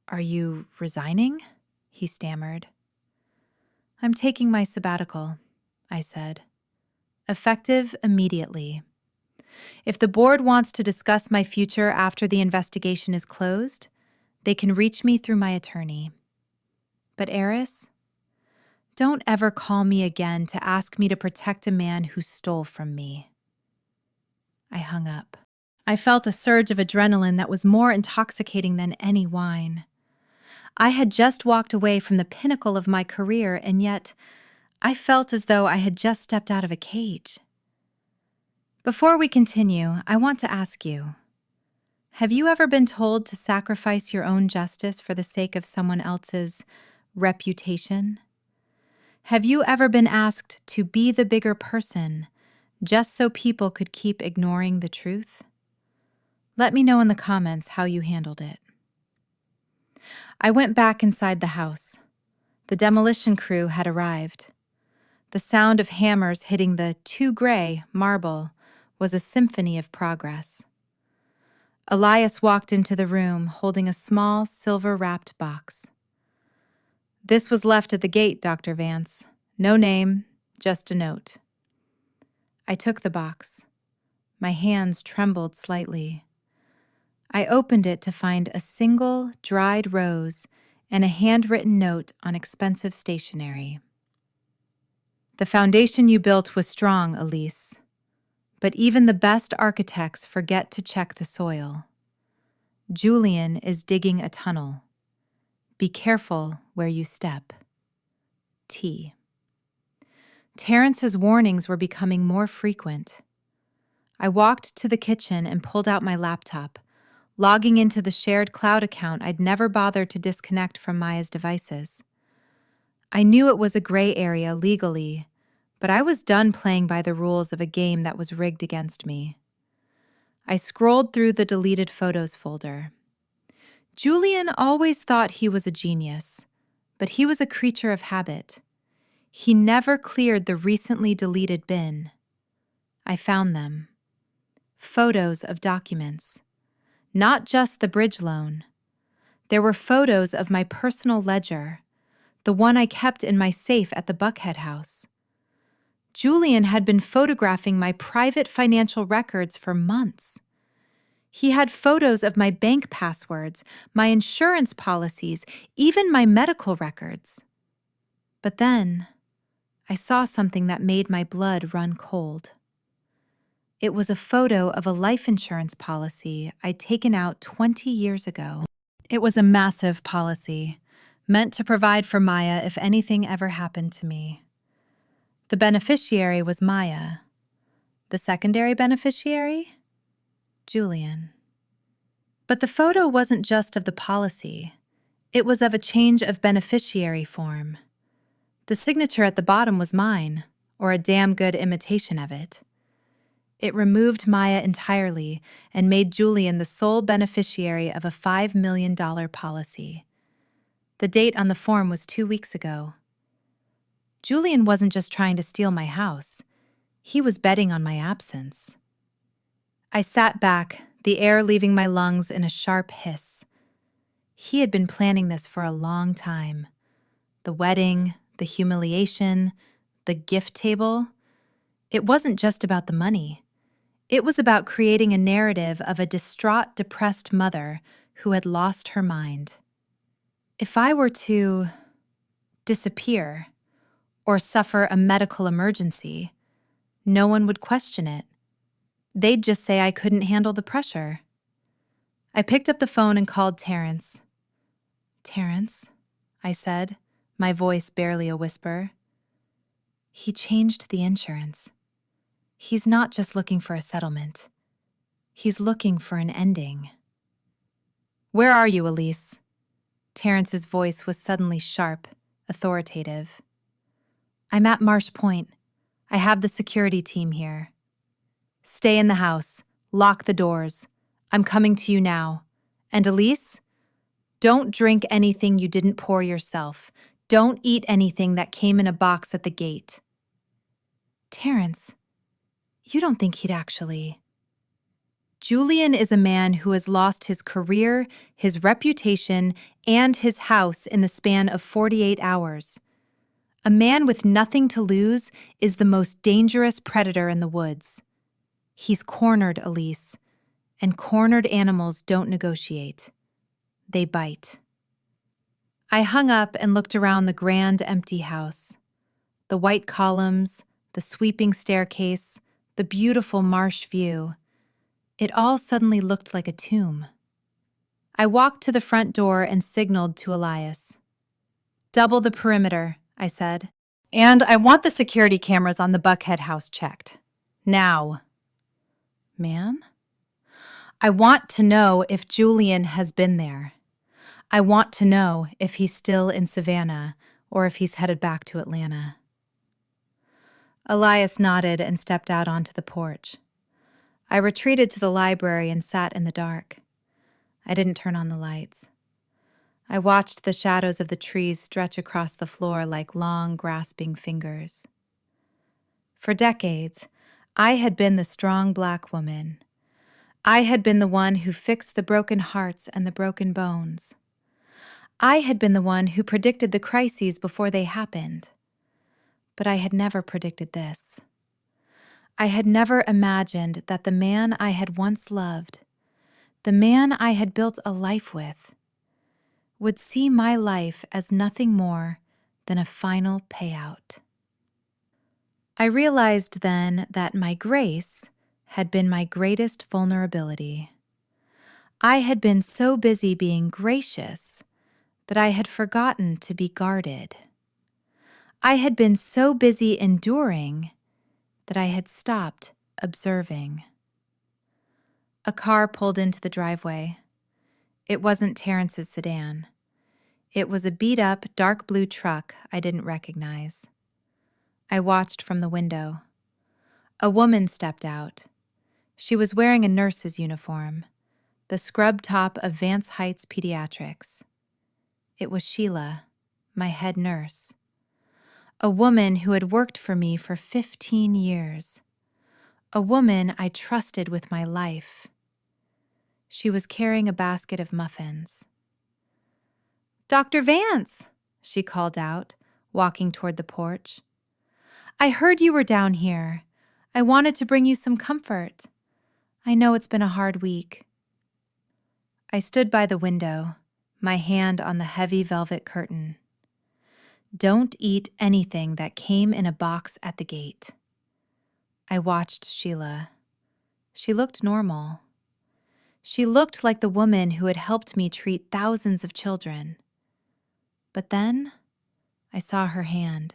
"Are you resigning?" he stammered. "I'm taking my sabbatical," I said. "Effective immediately. If the board wants to discuss my future after the investigation is closed, they can reach me through my attorney. But Eris, don't ever call me again to ask me to protect a man who stole from me." I hung up. I felt a surge of adrenaline that was more intoxicating than any wine. I had just walked away from the pinnacle of my career, and yet I felt as though I had just stepped out of a cage. Before we continue, I want to ask you, have you ever been told to sacrifice your own justice for the sake of someone else's reputation? Have you ever been asked to be the bigger person just so people could keep ignoring the truth? Let me know in the comments how you handled it. I went back inside the house. The demolition crew had arrived. The sound of hammers hitting the too gray marble was a symphony of progress. Elias walked into the room holding a small silver-wrapped box. "This was left at the gate, Dr. Vance. No name, just a note." I took the box. My hands trembled slightly. I opened it to find a single dried rose and a handwritten note on expensive stationery. "The foundation you built was strong, Elise, but even the best architects forget to check the soil. Julian is digging a tunnel. Be careful where you step. T." Terrence's warnings were becoming more frequent. I walked to the kitchen and pulled out my laptop, logging into the shared cloud account I'd never bothered to disconnect from Maya's devices. I knew it was a gray area legally, but I was done playing by the rules of a game that was rigged against me. I scrolled through the deleted photos folder. Julian always thought he was a genius, but he was a creature of habit. He never cleared the recently deleted bin. I found them. Photos of documents. Not just the bridge loan. There were photos of my personal ledger, the one I kept in my safe at the Buckhead house. Julian had been photographing my private financial records for months. He had photos of my bank passwords, my insurance policies, even my medical records. But then, I saw something that made my blood run cold. It was a photo of a life insurance policy I'd taken out 20 years ago. It was a massive policy, meant to provide for Maya if anything ever happened to me. The beneficiary was Maya. The secondary beneficiary? Julian. But the photo wasn't just of the policy. It was of a change of beneficiary form. The signature at the bottom was mine, or a damn good imitation of it. It removed Maya entirely and made Julian the sole beneficiary of a $5 million policy. The date on the form was 2 weeks ago. Julian wasn't just trying to steal my house. He was betting on my absence. I sat back, the air leaving my lungs in a sharp hiss. He had been planning this for a long time. The wedding, the humiliation, the gift table. It wasn't just about the money. It was about creating a narrative of a distraught, depressed mother who had lost her mind. If I were to disappear or suffer a medical emergency, no one would question it. They'd just say I couldn't handle the pressure. I picked up the phone and called Terrence. "Terrence," I said, my voice barely a whisper. "He changed the insurance. He's not just looking for a settlement. He's looking for an ending." Where are you, Elise? Terrence's voice was suddenly sharp, authoritative. I'm at Marsh Point. I have the security team here. Stay in the house. Lock the doors. I'm coming to you now. And Elise, don't drink anything you didn't pour yourself. Don't eat anything that came in a box at the gate. Terrence, you don't think he'd actually... Julian is a man who has lost his career, his reputation, and his house in the span of 48 hours. A man with nothing to lose is the most dangerous predator in the woods. He's cornered Elise, and cornered animals don't negotiate. They bite. I hung up and looked around the grand, empty house. The white columns, the sweeping staircase, the beautiful marsh view. It all suddenly looked like a tomb. I walked to the front door and signaled to Elias. Double the perimeter, I said. And I want the security cameras on the Buckhead house checked. Now. Man? I want to know if Julian has been there. I want to know if he's still in Savannah or if he's headed back to Atlanta. Elias nodded and stepped out onto the porch. I retreated to the library and sat in the dark. I didn't turn on the lights. I watched the shadows of the trees stretch across the floor like long, grasping fingers. For decades, I had been the strong Black woman. I had been the one who fixed the broken hearts and the broken bones. I had been the one who predicted the crises before they happened. But I had never predicted this. I had never imagined that the man I had once loved, the man I had built a life with, would see my life as nothing more than a final payout. I realized then that my grace had been my greatest vulnerability. I had been so busy being gracious that I had forgotten to be guarded. I had been so busy enduring that I had stopped observing. A car pulled into the driveway. It wasn't Terrence's sedan. It was a beat-up, dark blue truck I didn't recognize. I watched from the window. A woman stepped out. She was wearing a nurse's uniform, the scrub top of Vance Heights Pediatrics. It was Sheila, my head nurse. A woman who had worked for me for 15 years. A woman I trusted with my life. She was carrying a basket of muffins. "Dr. Vance," she called out, walking toward the porch. "I heard you were down here. I wanted to bring you some comfort. I know it's been a hard week." I stood by the window, my hand on the heavy velvet curtain. Don't eat anything that came in a box at the gate. I watched Sheila. She looked normal. She looked like the woman who had helped me treat thousands of children. But then, I saw her hand.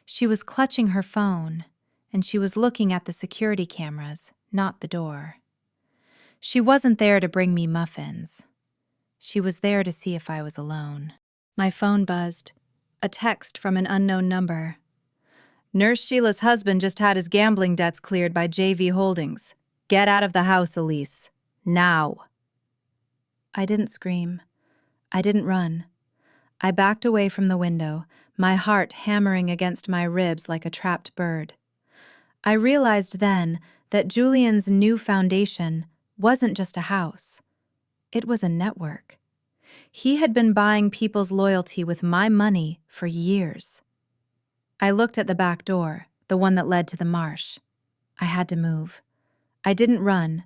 She was clutching her phone, and she was looking at the security cameras, not the door. She wasn't there to bring me muffins. She was there to see if I was alone. My phone buzzed. A text from an unknown number. "Nurse Sheila's husband just had his gambling debts cleared by JV Holdings. Get out of the house, Elise. Now." I didn't scream. I didn't run. I backed away from the window, my heart hammering against my ribs like a trapped bird. I realized then that Julian's new foundation wasn't just a house. It was a network. He had been buying people's loyalty with my money for years. I looked at the back door, the one that led to the marsh. I had to move. I didn't run.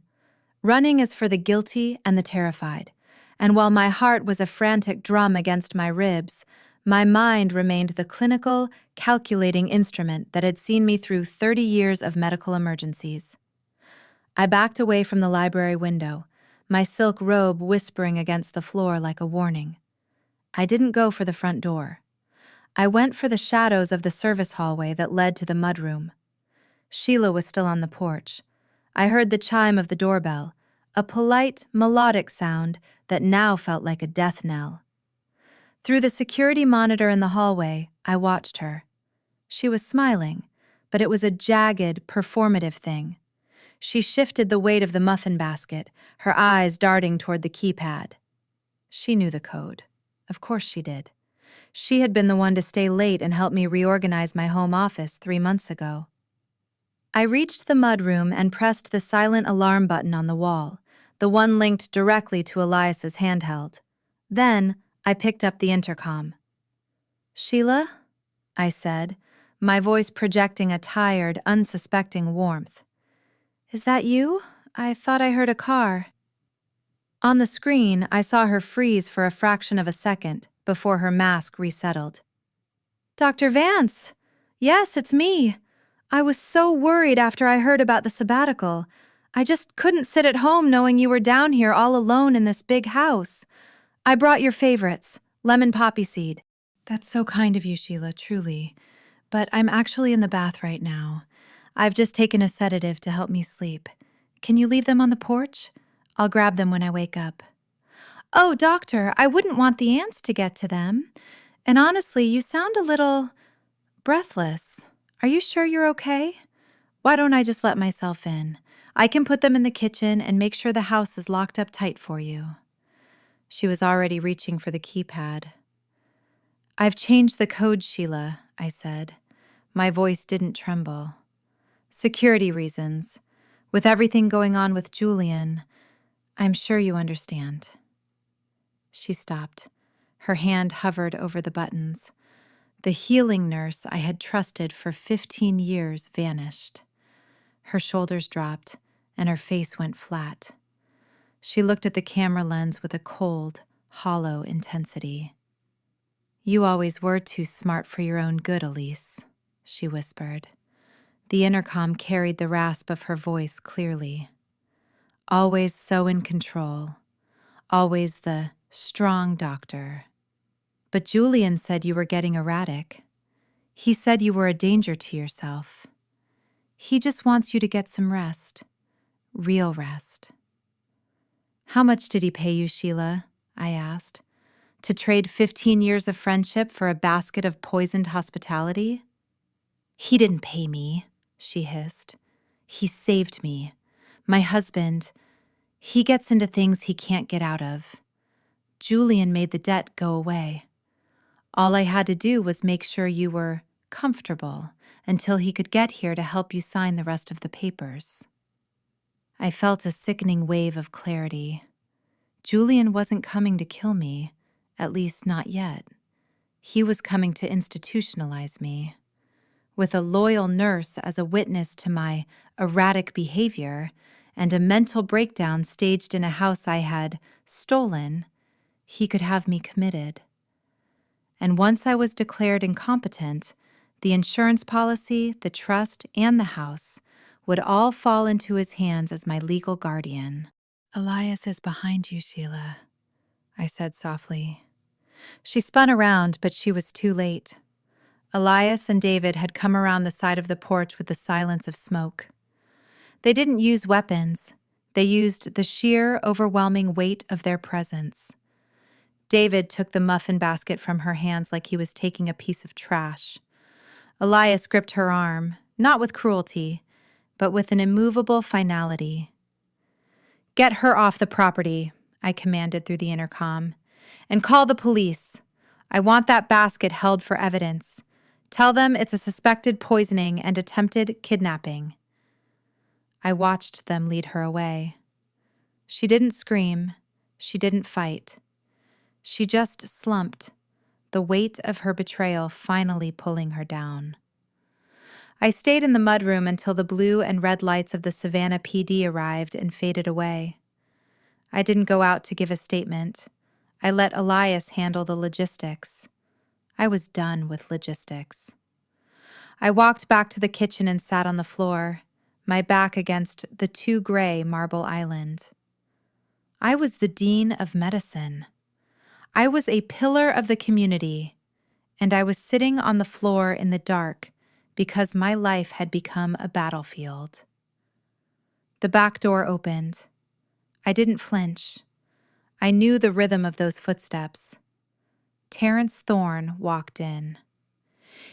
Running is for the guilty and the terrified, and while my heart was a frantic drum against my ribs, my mind remained the clinical, calculating instrument that had seen me through 30 years of medical emergencies. I backed away from the library window, my silk robe whispering against the floor like a warning. I didn't go for the front door. I went for the shadows of the service hallway that led to the mudroom. Sheila was still on the porch. I heard the chime of the doorbell, a polite, melodic sound that now felt like a death knell. Through the security monitor in the hallway, I watched her. She was smiling, but it was a jagged, performative thing. She shifted the weight of the muffin basket, her eyes darting toward the keypad. She knew the code. Of course she did. She had been the one to stay late and help me reorganize my home office 3 months ago. I reached the mudroom and pressed the silent alarm button on the wall, the one linked directly to Elias's handheld. Then, I picked up the intercom. "Sheila?" I said, my voice projecting a tired, unsuspecting warmth. "Is that you? I thought I heard a car." On the screen, I saw her freeze for a fraction of a second before her mask resettled. "Dr. Vance! Yes, it's me. I was so worried after I heard about the sabbatical. I just couldn't sit at home knowing you were down here all alone in this big house. I brought your favorites, lemon poppy seed." That's so kind of you, Sheila, truly. But I'm actually in the bath right now. I've just taken a sedative to help me sleep. Can you leave them on the porch? I'll grab them when I wake up. "Oh, doctor, I wouldn't want the ants to get to them. And honestly, you sound a little breathless. Are you sure you're okay? Why don't I just let myself in? I can put them in the kitchen and make sure the house is locked up tight for you." She was already reaching for the keypad. "I've changed the code, Sheila," I said. My voice didn't tremble. "Security reasons. With everything going on with Julian, I'm sure you understand." She stopped. Her hand hovered over the buttons. The healing nurse I had trusted for 15 years vanished. Her shoulders dropped, and her face went flat. She looked at the camera lens with a cold, hollow intensity. "You always were too smart for your own good, Elise," she whispered. The intercom carried the rasp of her voice clearly. "Always so in control. Always the strong doctor. But Julian said you were getting erratic. He said you were a danger to yourself. He just wants you to get some rest. Real rest." "How much did he pay you, Sheila?" I asked. "To trade 15 years of friendship for a basket of poisoned hospitality?" "He didn't pay me," she hissed. "He saved me. My husband, he gets into things he can't get out of. Julian made the debt go away. All I had to do was make sure you were comfortable until he could get here to help you sign the rest of the papers." I felt a sickening wave of clarity. Julian wasn't coming to kill me, at least not yet. He was coming to institutionalize me. With a loyal nurse as a witness to my erratic behavior and a mental breakdown staged in a house I had stolen, he could have me committed. And once I was declared incompetent, the insurance policy, the trust, and the house would all fall into his hands as my legal guardian. "Elias is behind you, Sheila," I said softly. She spun around, but she was too late. Elias and David had come around the side of the porch with the silence of smoke. They didn't use weapons. They used the sheer, overwhelming weight of their presence. David took the muffin basket from her hands like he was taking a piece of trash. Elias gripped her arm, not with cruelty, but with an immovable finality. "Get her off the property," I commanded through the intercom. "And call the police. I want that basket held for evidence. Tell them it's a suspected poisoning and attempted kidnapping." I watched them lead her away. She didn't scream. She didn't fight. She just slumped, the weight of her betrayal finally pulling her down. I stayed in the mudroom until the blue and red lights of the Savannah PD arrived and faded away. I didn't go out to give a statement. I let Elias handle the logistics. I was done with logistics. I walked back to the kitchen and sat on the floor, my back against the too gray marble island. I was the dean of medicine. I was a pillar of the community, and I was sitting on the floor in the dark because my life had become a battlefield. The back door opened. I didn't flinch. I knew the rhythm of those footsteps. Terrence Thorne walked in.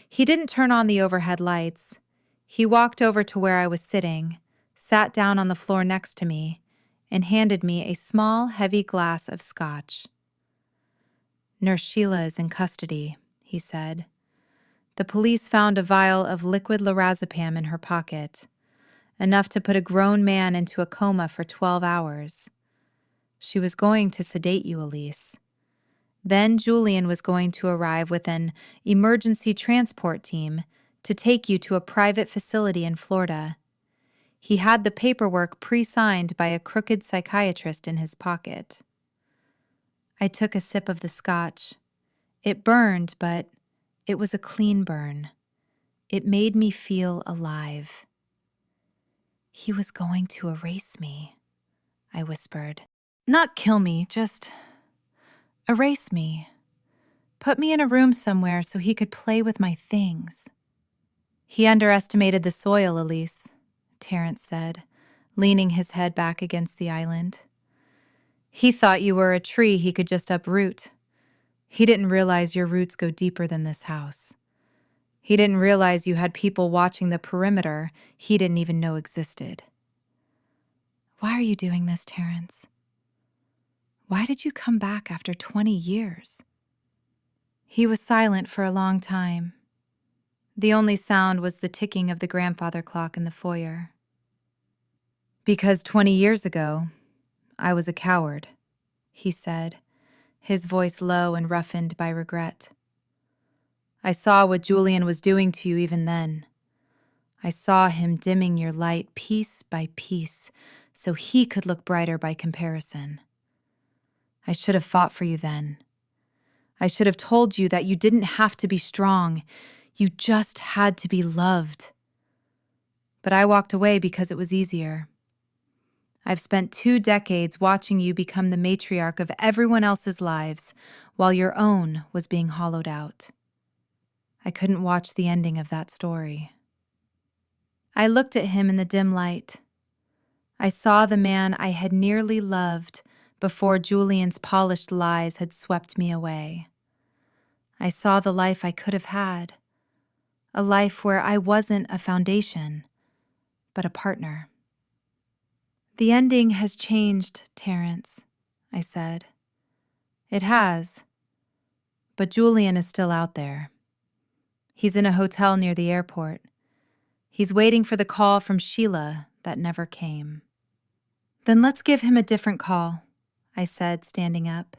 He didn't turn on the overhead lights. He walked over to where I was sitting, sat down on the floor next to me, and handed me a small, heavy glass of scotch. "Nurse Sheila is in custody," he said. "The police found a vial of liquid lorazepam in her pocket, enough to put a grown man into a coma for 12 hours. She was going to sedate you, Elise. Then Julian was going to arrive with an emergency transport team to take you to a private facility in Florida. He had the paperwork pre-signed by a crooked psychiatrist in his pocket." I took a sip of the scotch. It burned, but it was a clean burn. It made me feel alive. "He was going to erase me," I whispered. "Not kill me, just erase me. Put me in a room somewhere so he could play with my things." "He underestimated the soil, Elise," Terrence said, leaning his head back against the island. "He thought you were a tree he could just uproot. He didn't realize your roots go deeper than this house. He didn't realize you had people watching the perimeter he didn't even know existed." "Why are you doing this, Terrence? Why did you come back after 20 years? He was silent for a long time. The only sound was the ticking of the grandfather clock in the foyer. "Because 20 years ago, I was a coward," he said, his voice low and roughened by regret. "I saw what Julian was doing to you even then. I saw him dimming your light piece by piece so he could look brighter by comparison. I should have fought for you then. I should have told you that you didn't have to be strong. You just had to be loved. But I walked away because it was easier. I've spent 2 decades watching you become the matriarch of everyone else's lives while your own was being hollowed out. I couldn't watch the ending of that story." I looked at him in the dim light. I saw the man I had nearly loved before Julian's polished lies had swept me away. I saw the life I could have had, a life where I wasn't a foundation, but a partner. "The ending has changed, Terrence," I said. "It has. But Julian is still out there. He's in a hotel near the airport. He's waiting for the call from Sheila that never came." "Then let's give him a different call," I said, standing up.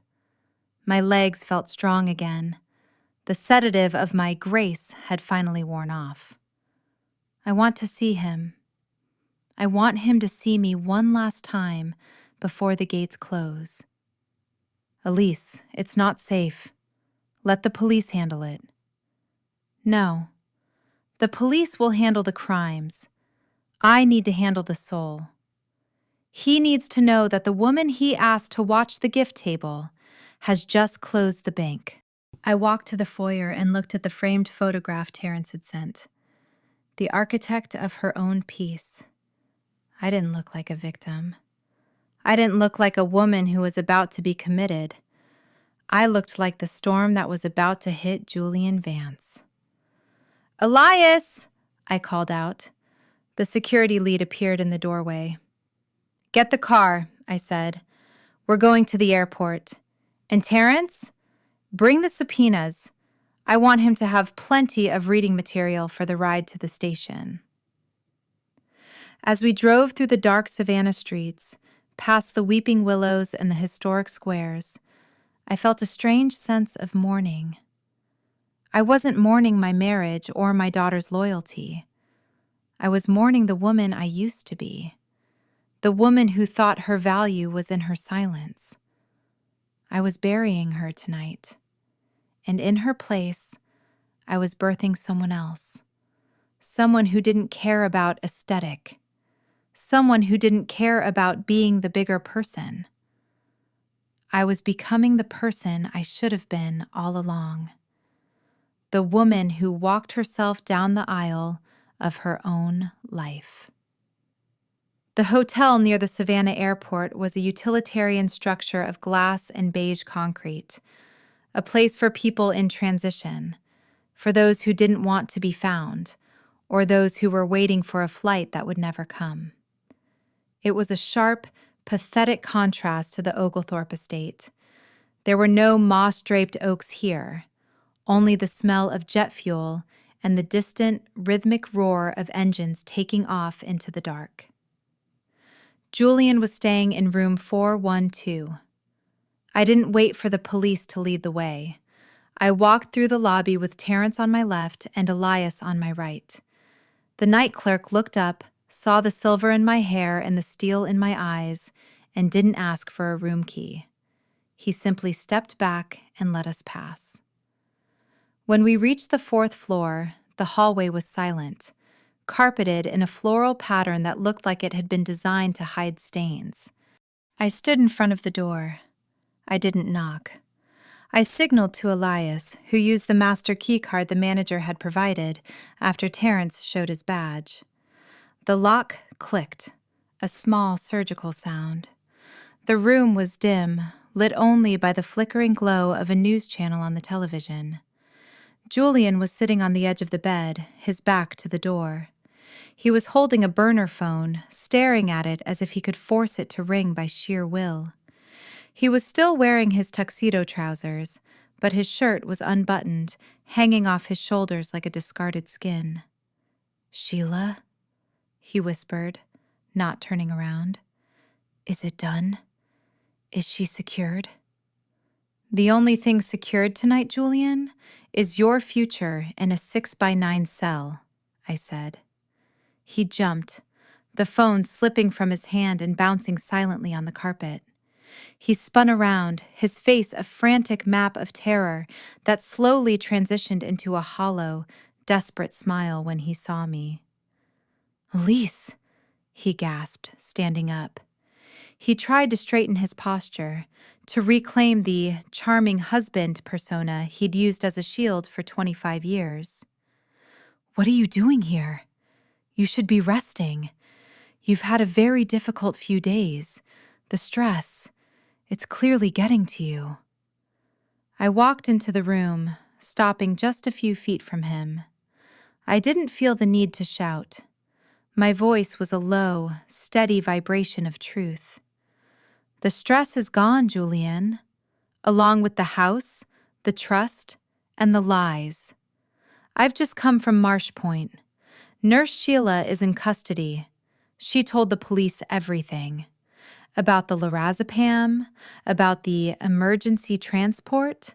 My legs felt strong again. The sedative of my grace had finally worn off. "I want to see him. I want him to see me one last time before the gates close." "Elise, it's not safe. Let the police handle it." "No. The police will handle the crimes. I need to handle the soul. He needs to know that the woman he asked to watch the gift table has just closed the bank." I walked to the foyer and looked at the framed photograph Terrence had sent. The architect of her own peace. I didn't look like a victim. I didn't look like a woman who was about to be committed. I looked like the storm that was about to hit Julian Vance. "Elias!" I called out. The security lead appeared in the doorway. "Get the car," I said. "We're going to the airport. And Terrence, bring the subpoenas. I want him to have plenty of reading material for the ride to the station." As we drove through the dark Savannah streets, past the weeping willows and the historic squares, I felt a strange sense of mourning. I wasn't mourning my marriage or my daughter's loyalty. I was mourning the woman I used to be, the woman who thought her value was in her silence. I was burying her tonight, and in her place, I was birthing someone else, someone who didn't care about aesthetic, someone who didn't care about being the bigger person. I was becoming the person I should have been all along, the woman who walked herself down the aisle of her own life. The hotel near the Savannah airport was a utilitarian structure of glass and beige concrete, a place for people in transition, for those who didn't want to be found, or those who were waiting for a flight that would never come. It was a sharp, pathetic contrast to the Oglethorpe estate. There were no moss-draped oaks here, only the smell of jet fuel and the distant, rhythmic roar of engines taking off into the dark. Julian was staying in room 412. I didn't wait for the police to lead the way. I walked through the lobby with Terrence on my left and Elias on my right. The night clerk looked up, saw the silver in my hair and the steel in my eyes, and didn't ask for a room key. He simply stepped back and let us pass. When we reached the 4th floor, the hallway was silent, carpeted in a floral pattern that looked like it had been designed to hide stains. I stood in front of the door. I didn't knock. I signaled to Elias, who used the master key card the manager had provided after Terrence showed his badge. The lock clicked, a small surgical sound. The room was dim, lit only by the flickering glow of a news channel on the television. Julian was sitting on the edge of the bed, his back to the door. He was holding a burner phone, staring at it as if he could force it to ring by sheer will. He was still wearing his tuxedo trousers, but his shirt was unbuttoned, hanging off his shoulders like a discarded skin. "Sheila?" he whispered, not turning around. "Is it done? Is she secured?" "The only thing secured tonight, Julian, is your future in a 6x9 cell," I said. He jumped, the phone slipping from his hand and bouncing silently on the carpet. He spun around, his face a frantic map of terror that slowly transitioned into a hollow, desperate smile when he saw me. "Elise," he gasped, standing up. He tried to straighten his posture, to reclaim the charming husband persona he'd used as a shield for 25 years. "What are you doing here? You should be resting. You've had a very difficult few days. The stress, it's clearly getting to you." I walked into the room, stopping just a few feet from him. I didn't feel the need to shout. My voice was a low, steady vibration of truth. "The stress is gone, Julian, along with the house, the trust, and the lies. I've just come from Marsh Point. Nurse Sheila is in custody. She told the police everything. About the lorazepam, about the emergency transport,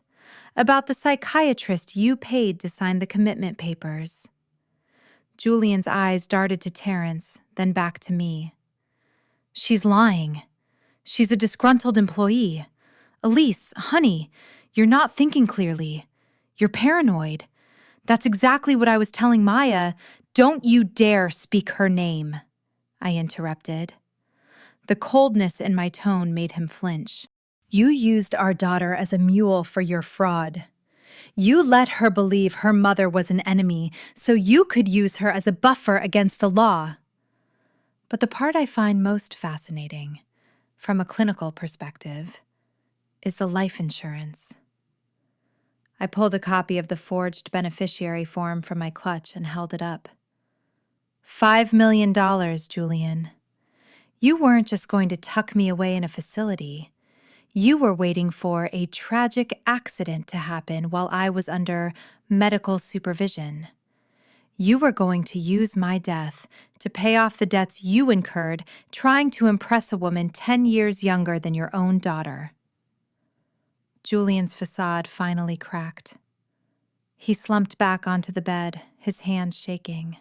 about the psychiatrist you paid to sign the commitment papers." Julian's eyes darted to Terrence, then back to me. "She's lying. She's a disgruntled employee. Elise, honey, you're not thinking clearly. You're paranoid. That's exactly what I was telling Maya." "Don't you dare speak her name," I interrupted. The coldness in my tone made him flinch. "You used our daughter as a mule for your fraud. You let her believe her mother was an enemy so you could use her as a buffer against the law." But the part I find most fascinating, from a clinical perspective, is the life insurance. I pulled a copy of the forged beneficiary form from my clutch and held it up. $5 million, Julian. You weren't just going to tuck me away in a facility. You were waiting for a tragic accident to happen while I was under medical supervision. You were going to use my death to pay off the debts you incurred trying to impress a woman 10 years younger than your own daughter. Julian's facade finally cracked. He slumped back onto the bed, his hands shaking.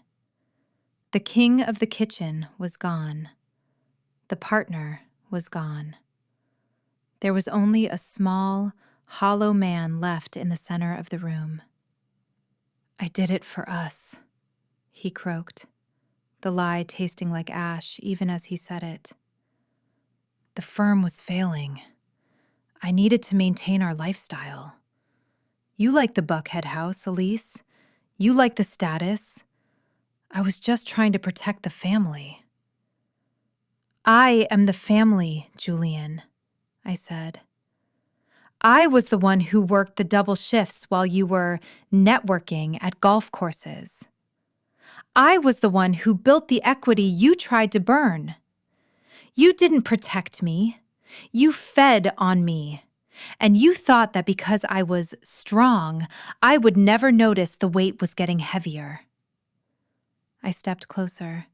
The king of the kitchen was gone. The partner was gone. There was only a small, hollow man left in the center of the room. "I did it for us," he croaked, the lie tasting like ash even as he said it. "The firm was failing. I needed to maintain our lifestyle. You like the Buckhead house, Elise. You like the status. I was just trying to protect the family." I am the family, Julian, I said. I was the one who worked the double shifts while you were networking at golf courses. I was the one who built the equity you tried to burn. You didn't protect me. You fed on me. And you thought that because I was strong, I would never notice the weight was getting heavier. I stepped closer,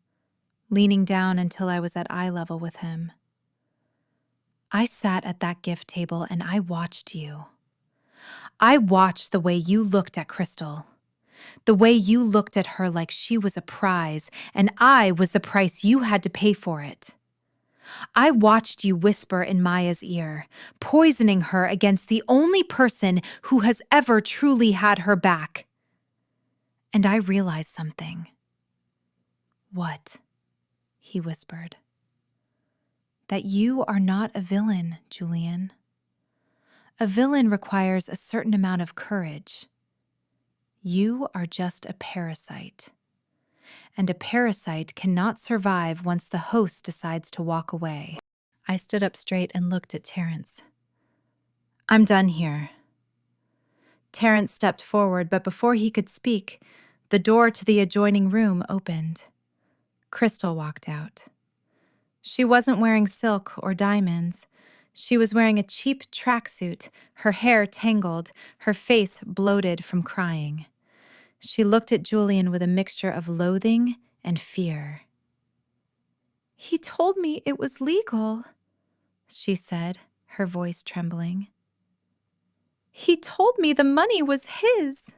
leaning down until I was at eye level with him. I sat at that gift table and I watched you. I watched the way you looked at Crystal, the way you looked at her like she was a prize and I was the price you had to pay for it. I watched you whisper in Maya's ear, poisoning her against the only person who has ever truly had her back. And I realized something. What? He whispered. That you are not a villain, Julian. A villain requires a certain amount of courage. You are just a parasite. And a parasite cannot survive once the host decides to walk away. I stood up straight and looked at Terrence. I'm done here. Terrence stepped forward, but before he could speak, the door to the adjoining room opened. Crystal walked out. She wasn't wearing silk or diamonds. She was wearing a cheap tracksuit, her hair tangled, her face bloated from crying. She looked at Julian with a mixture of loathing and fear. He told me it was legal, she said, her voice trembling. He told me the money was his.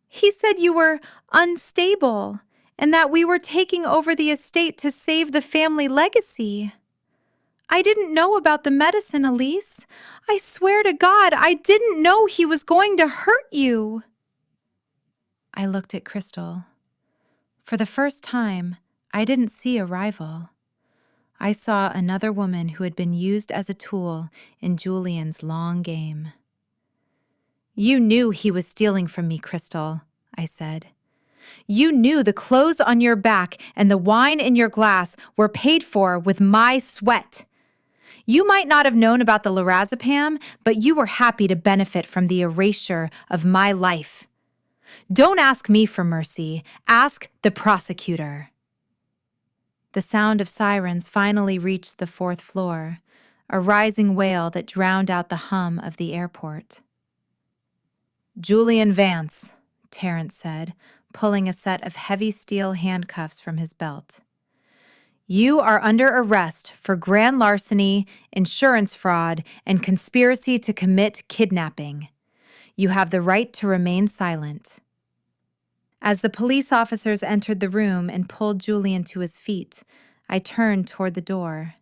He said you were unstable and that we were taking over the estate to save the family legacy. I didn't know about the medicine, Elise. I swear to God, I didn't know he was going to hurt you. I looked at Crystal. For the first time, I didn't see a rival. I saw another woman who had been used as a tool in Julian's long game. You knew he was stealing from me, Crystal, I said. You knew the clothes on your back and the wine in your glass were paid for with my sweat. You might not have known about the lorazepam, but you were happy to benefit from the erasure of my life. Don't ask me for mercy. Ask the prosecutor. The sound of sirens finally reached the 4th floor, a rising wail that drowned out the hum of the airport. Julian Vance, Terrence said, pulling a set of heavy steel handcuffs from his belt. You are under arrest for grand larceny, insurance fraud, and conspiracy to commit kidnapping. You have the right to remain silent. As the police officers entered the room and pulled Julian to his feet, I turned toward the door.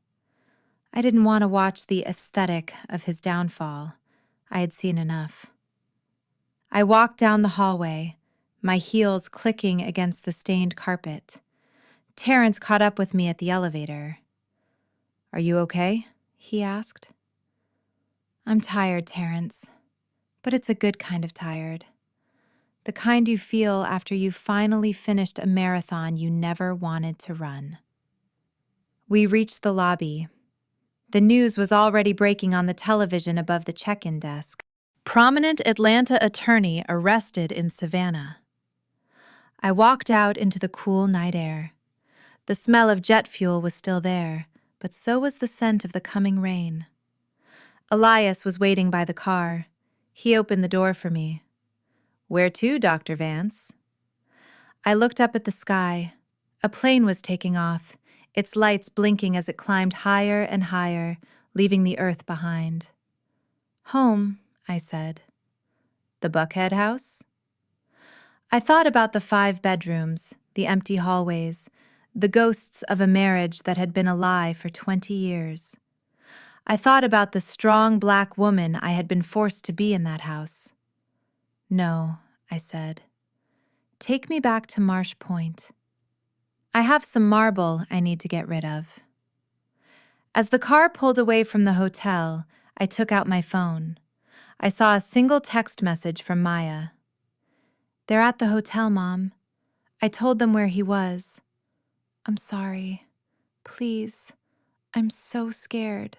I didn't want to watch the aesthetic of his downfall. I had seen enough. I walked down the hallway, my heels clicking against the stained carpet. Terrence caught up with me at the elevator. Are you okay? He asked. I'm tired, Terrence, but it's a good kind of tired. The kind you feel after you've finally finished a marathon you never wanted to run. We reached the lobby. The news was already breaking on the television above the check-in desk. Prominent Atlanta attorney arrested in Savannah. I walked out into the cool night air. The smell of jet fuel was still there, but so was the scent of the coming rain. Elias was waiting by the car. He opened the door for me. Where to, Dr. Vance? I looked up at the sky. A plane was taking off, its lights blinking as it climbed higher and higher, leaving the earth behind. Home, I said. The Buckhead house? I thought about the 5 bedrooms, the empty hallways, the ghosts of a marriage that had been a lie for 20 years. I thought about the strong black woman I had been forced to be in that house. No, I said. Take me back to Marsh Point. I have some marble I need to get rid of. As the car pulled away from the hotel, I took out my phone. I saw a single text message from Maya. They're at the hotel, Mom. I told them where he was. I'm sorry. Please, I'm so scared.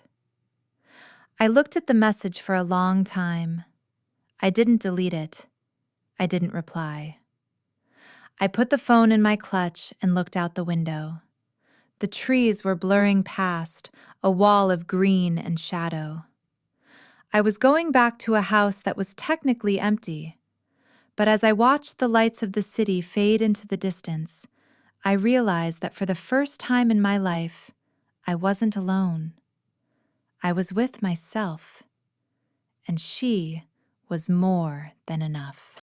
I looked at the message for a long time. I didn't delete it. I didn't reply. I put the phone in my clutch and looked out the window. The trees were blurring past, a wall of green and shadow. I was going back to a house that was technically empty, but as I watched the lights of the city fade into the distance, I realized that for the first time in my life, I wasn't alone. I was with myself, and she was more than enough.